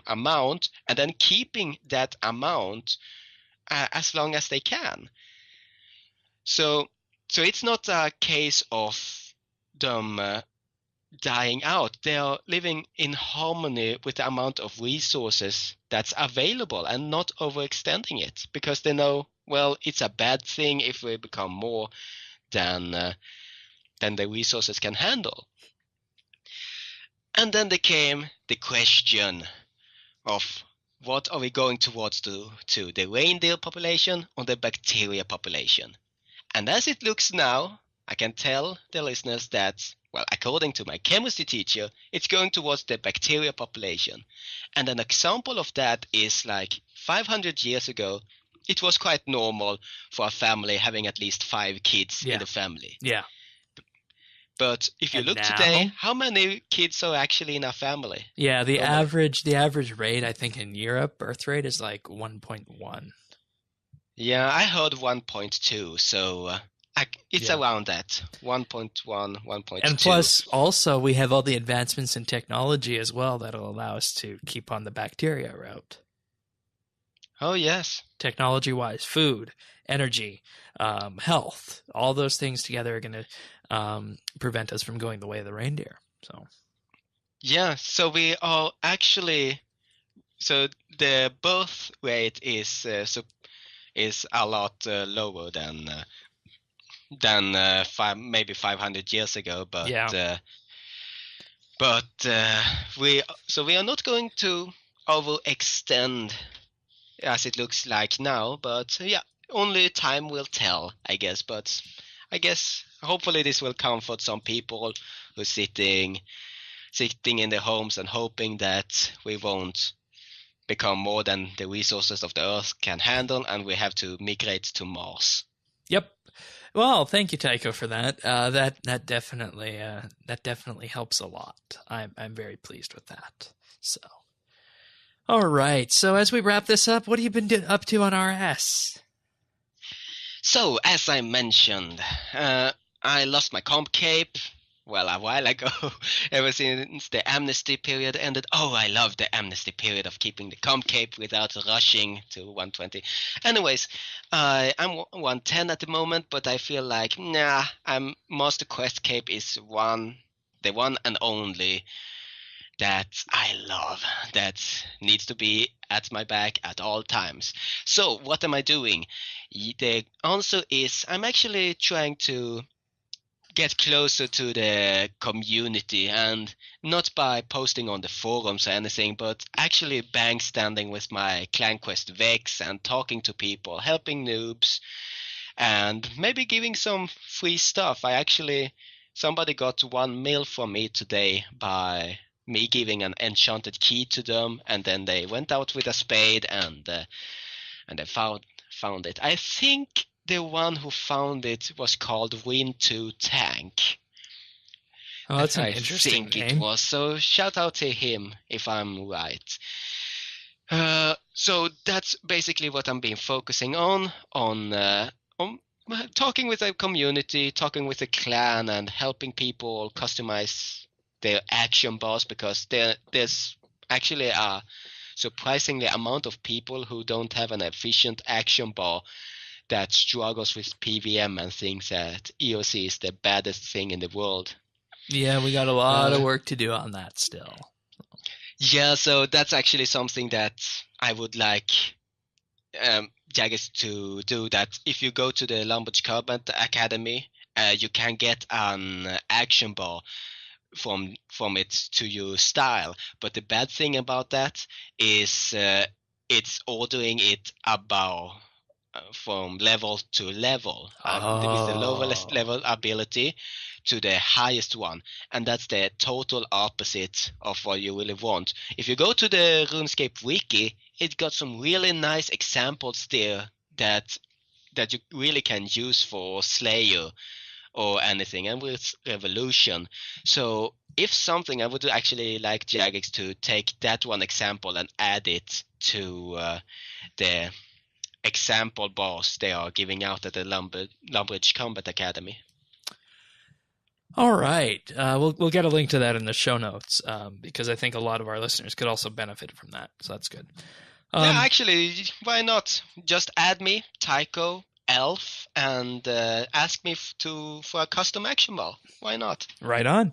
amount, and then keeping that amount as long as they can. So it's not a case of them dying out. They are living in harmony with the amount of resources that's available and not overextending it, because they know, well, it's a bad thing if we become more than the resources can handle. And then there came the question of what are we going towards to the reindeer population or the bacteria population? And as it looks now, I can tell the listeners that, well, according to my chemistry teacher, it's going towards the bacteria population. And an example of that is like 500 years ago, it was quite normal for a family having at least 5 kids in the family. Yeah. But if you look today, how many kids are actually in a family? Yeah, the average rate, I think, in Europe, birth rate is like 1.1. Yeah, I heard 1.2, so it's around that, 1.1, 1.2. And plus, also, we have all the advancements in technology as well that'll allow us to keep on the bacteria route. Oh, yes. Technology-wise, food, energy, health, all those things together are going to prevent us from going the way of the reindeer. So, yeah, so we are actually, so the birth rate is a lot lower than maybe 500 years ago, but we are not going to overextend as it looks like now, but yeah, only time will tell, I guess. But I guess hopefully this will comfort some people who are sitting in their homes and hoping that we won't become more than the resources of the Earth can handle, and we have to migrate to Mars. Yep. Well, thank you, Tycho, for that. That definitely helps a lot. I'm very pleased with that. So, all right. So as we wrap this up, what have you been up to on RS? So, as I mentioned, I lost my comp cape, well, a while ago, ever since the amnesty period ended. Oh, I love the amnesty period of keeping the comp cape without rushing to 120. Anyways, I'm 110 at the moment, but I feel like, Master Quest cape is the one and only that I love, that needs to be at my back at all times. So what am I doing? The answer is I'm actually trying to get closer to the community, and not by posting on the forums or anything, but actually bank standing with my clan quest Vex and talking to people, helping noobs, and maybe giving some free stuff. Somebody got 1 mil from me today by me giving an enchanted key to them, and then they went out with a spade and they found it. I think the one who found it was called Win2 Tank. Oh, that's an interesting I think name. it was. So shout out to him if I'm right. So that's basically what I'm been focusing on talking with the community, talking with the clan, and helping people customize their action bars, because there's actually a surprisingly amount of people who don't have an efficient action bar that struggles with PVM and thinks that EOC is the baddest thing in the world. Yeah, we got a lot of work to do on that still. Yeah, so that's actually something that I would like Jaggers to do. That if you go to the Lumbridge Combat Academy, you can get an action bar from it to your style. But the bad thing about that is it's ordering it above from level to level, with the lowest level ability to the highest one, and that's the total opposite of what you really want. If you go to the RuneScape wiki, it got some really nice examples there that you really can use for Slayer or anything, and with Revolution. So if something, I would actually like Jagex to take that one example and add it to the example bars they are giving out at the Lumbridge Combat Academy. All right. We'll get a link to that in the show notes, because I think a lot of our listeners could also benefit from that. So that's good. Yeah, actually, why not? Just add me, Tycho, Elf, and ask me for a custom action bar. Why not? Right on.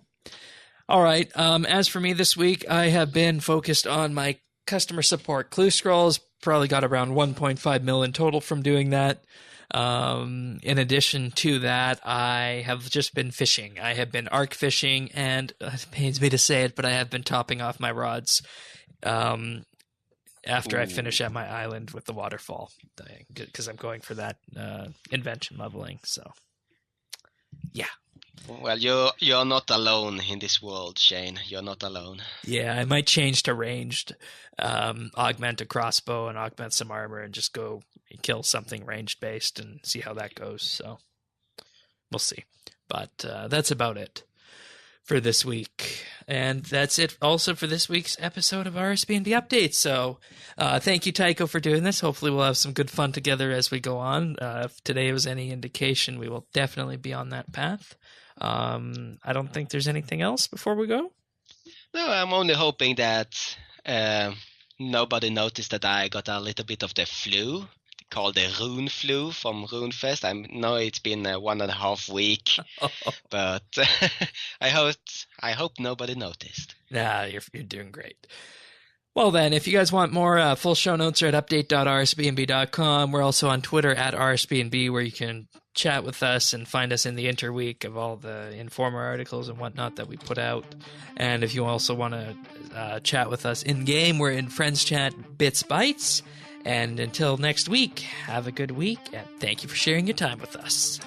All right. As for me this week, I have been focused on my customer support clue scrolls. Probably got around 1.5 mil in total from doing that. In addition to that, I have just been fishing. I have been arc fishing, and it pains me to say it, but I have been topping off my rods after I finish at my island with the waterfall, because I'm going for that invention leveling. So, yeah. Well, you're not alone in this world, Shane. You're not alone. Yeah, I might change to ranged, augment a crossbow and augment some armor, and just go kill something ranged based and see how that goes. So we'll see. But that's about it for this week. And that's it also for this week's episode of RSBAND Update. So thank you, Tycho, for doing this. Hopefully we'll have some good fun together as we go on. If today was any indication, we will definitely be on that path. I don't think there's anything else before we go. No, I'm only hoping that nobody noticed that I got a little bit of the flu, called the Rune flu from RuneFest. I know it's been 1.5 weeks, but I hope nobody noticed. Nah, you're doing great. Well then, if you guys want more full show notes, are at update.rsbnb.com. We're also on Twitter at RSBNB, where you can chat with us and find us in the interweek of all the Informer articles and whatnot that we put out. And if you also want to chat with us in-game, we're in Friends Chat Bits Bytes. And until next week, have a good week, and thank you for sharing your time with us.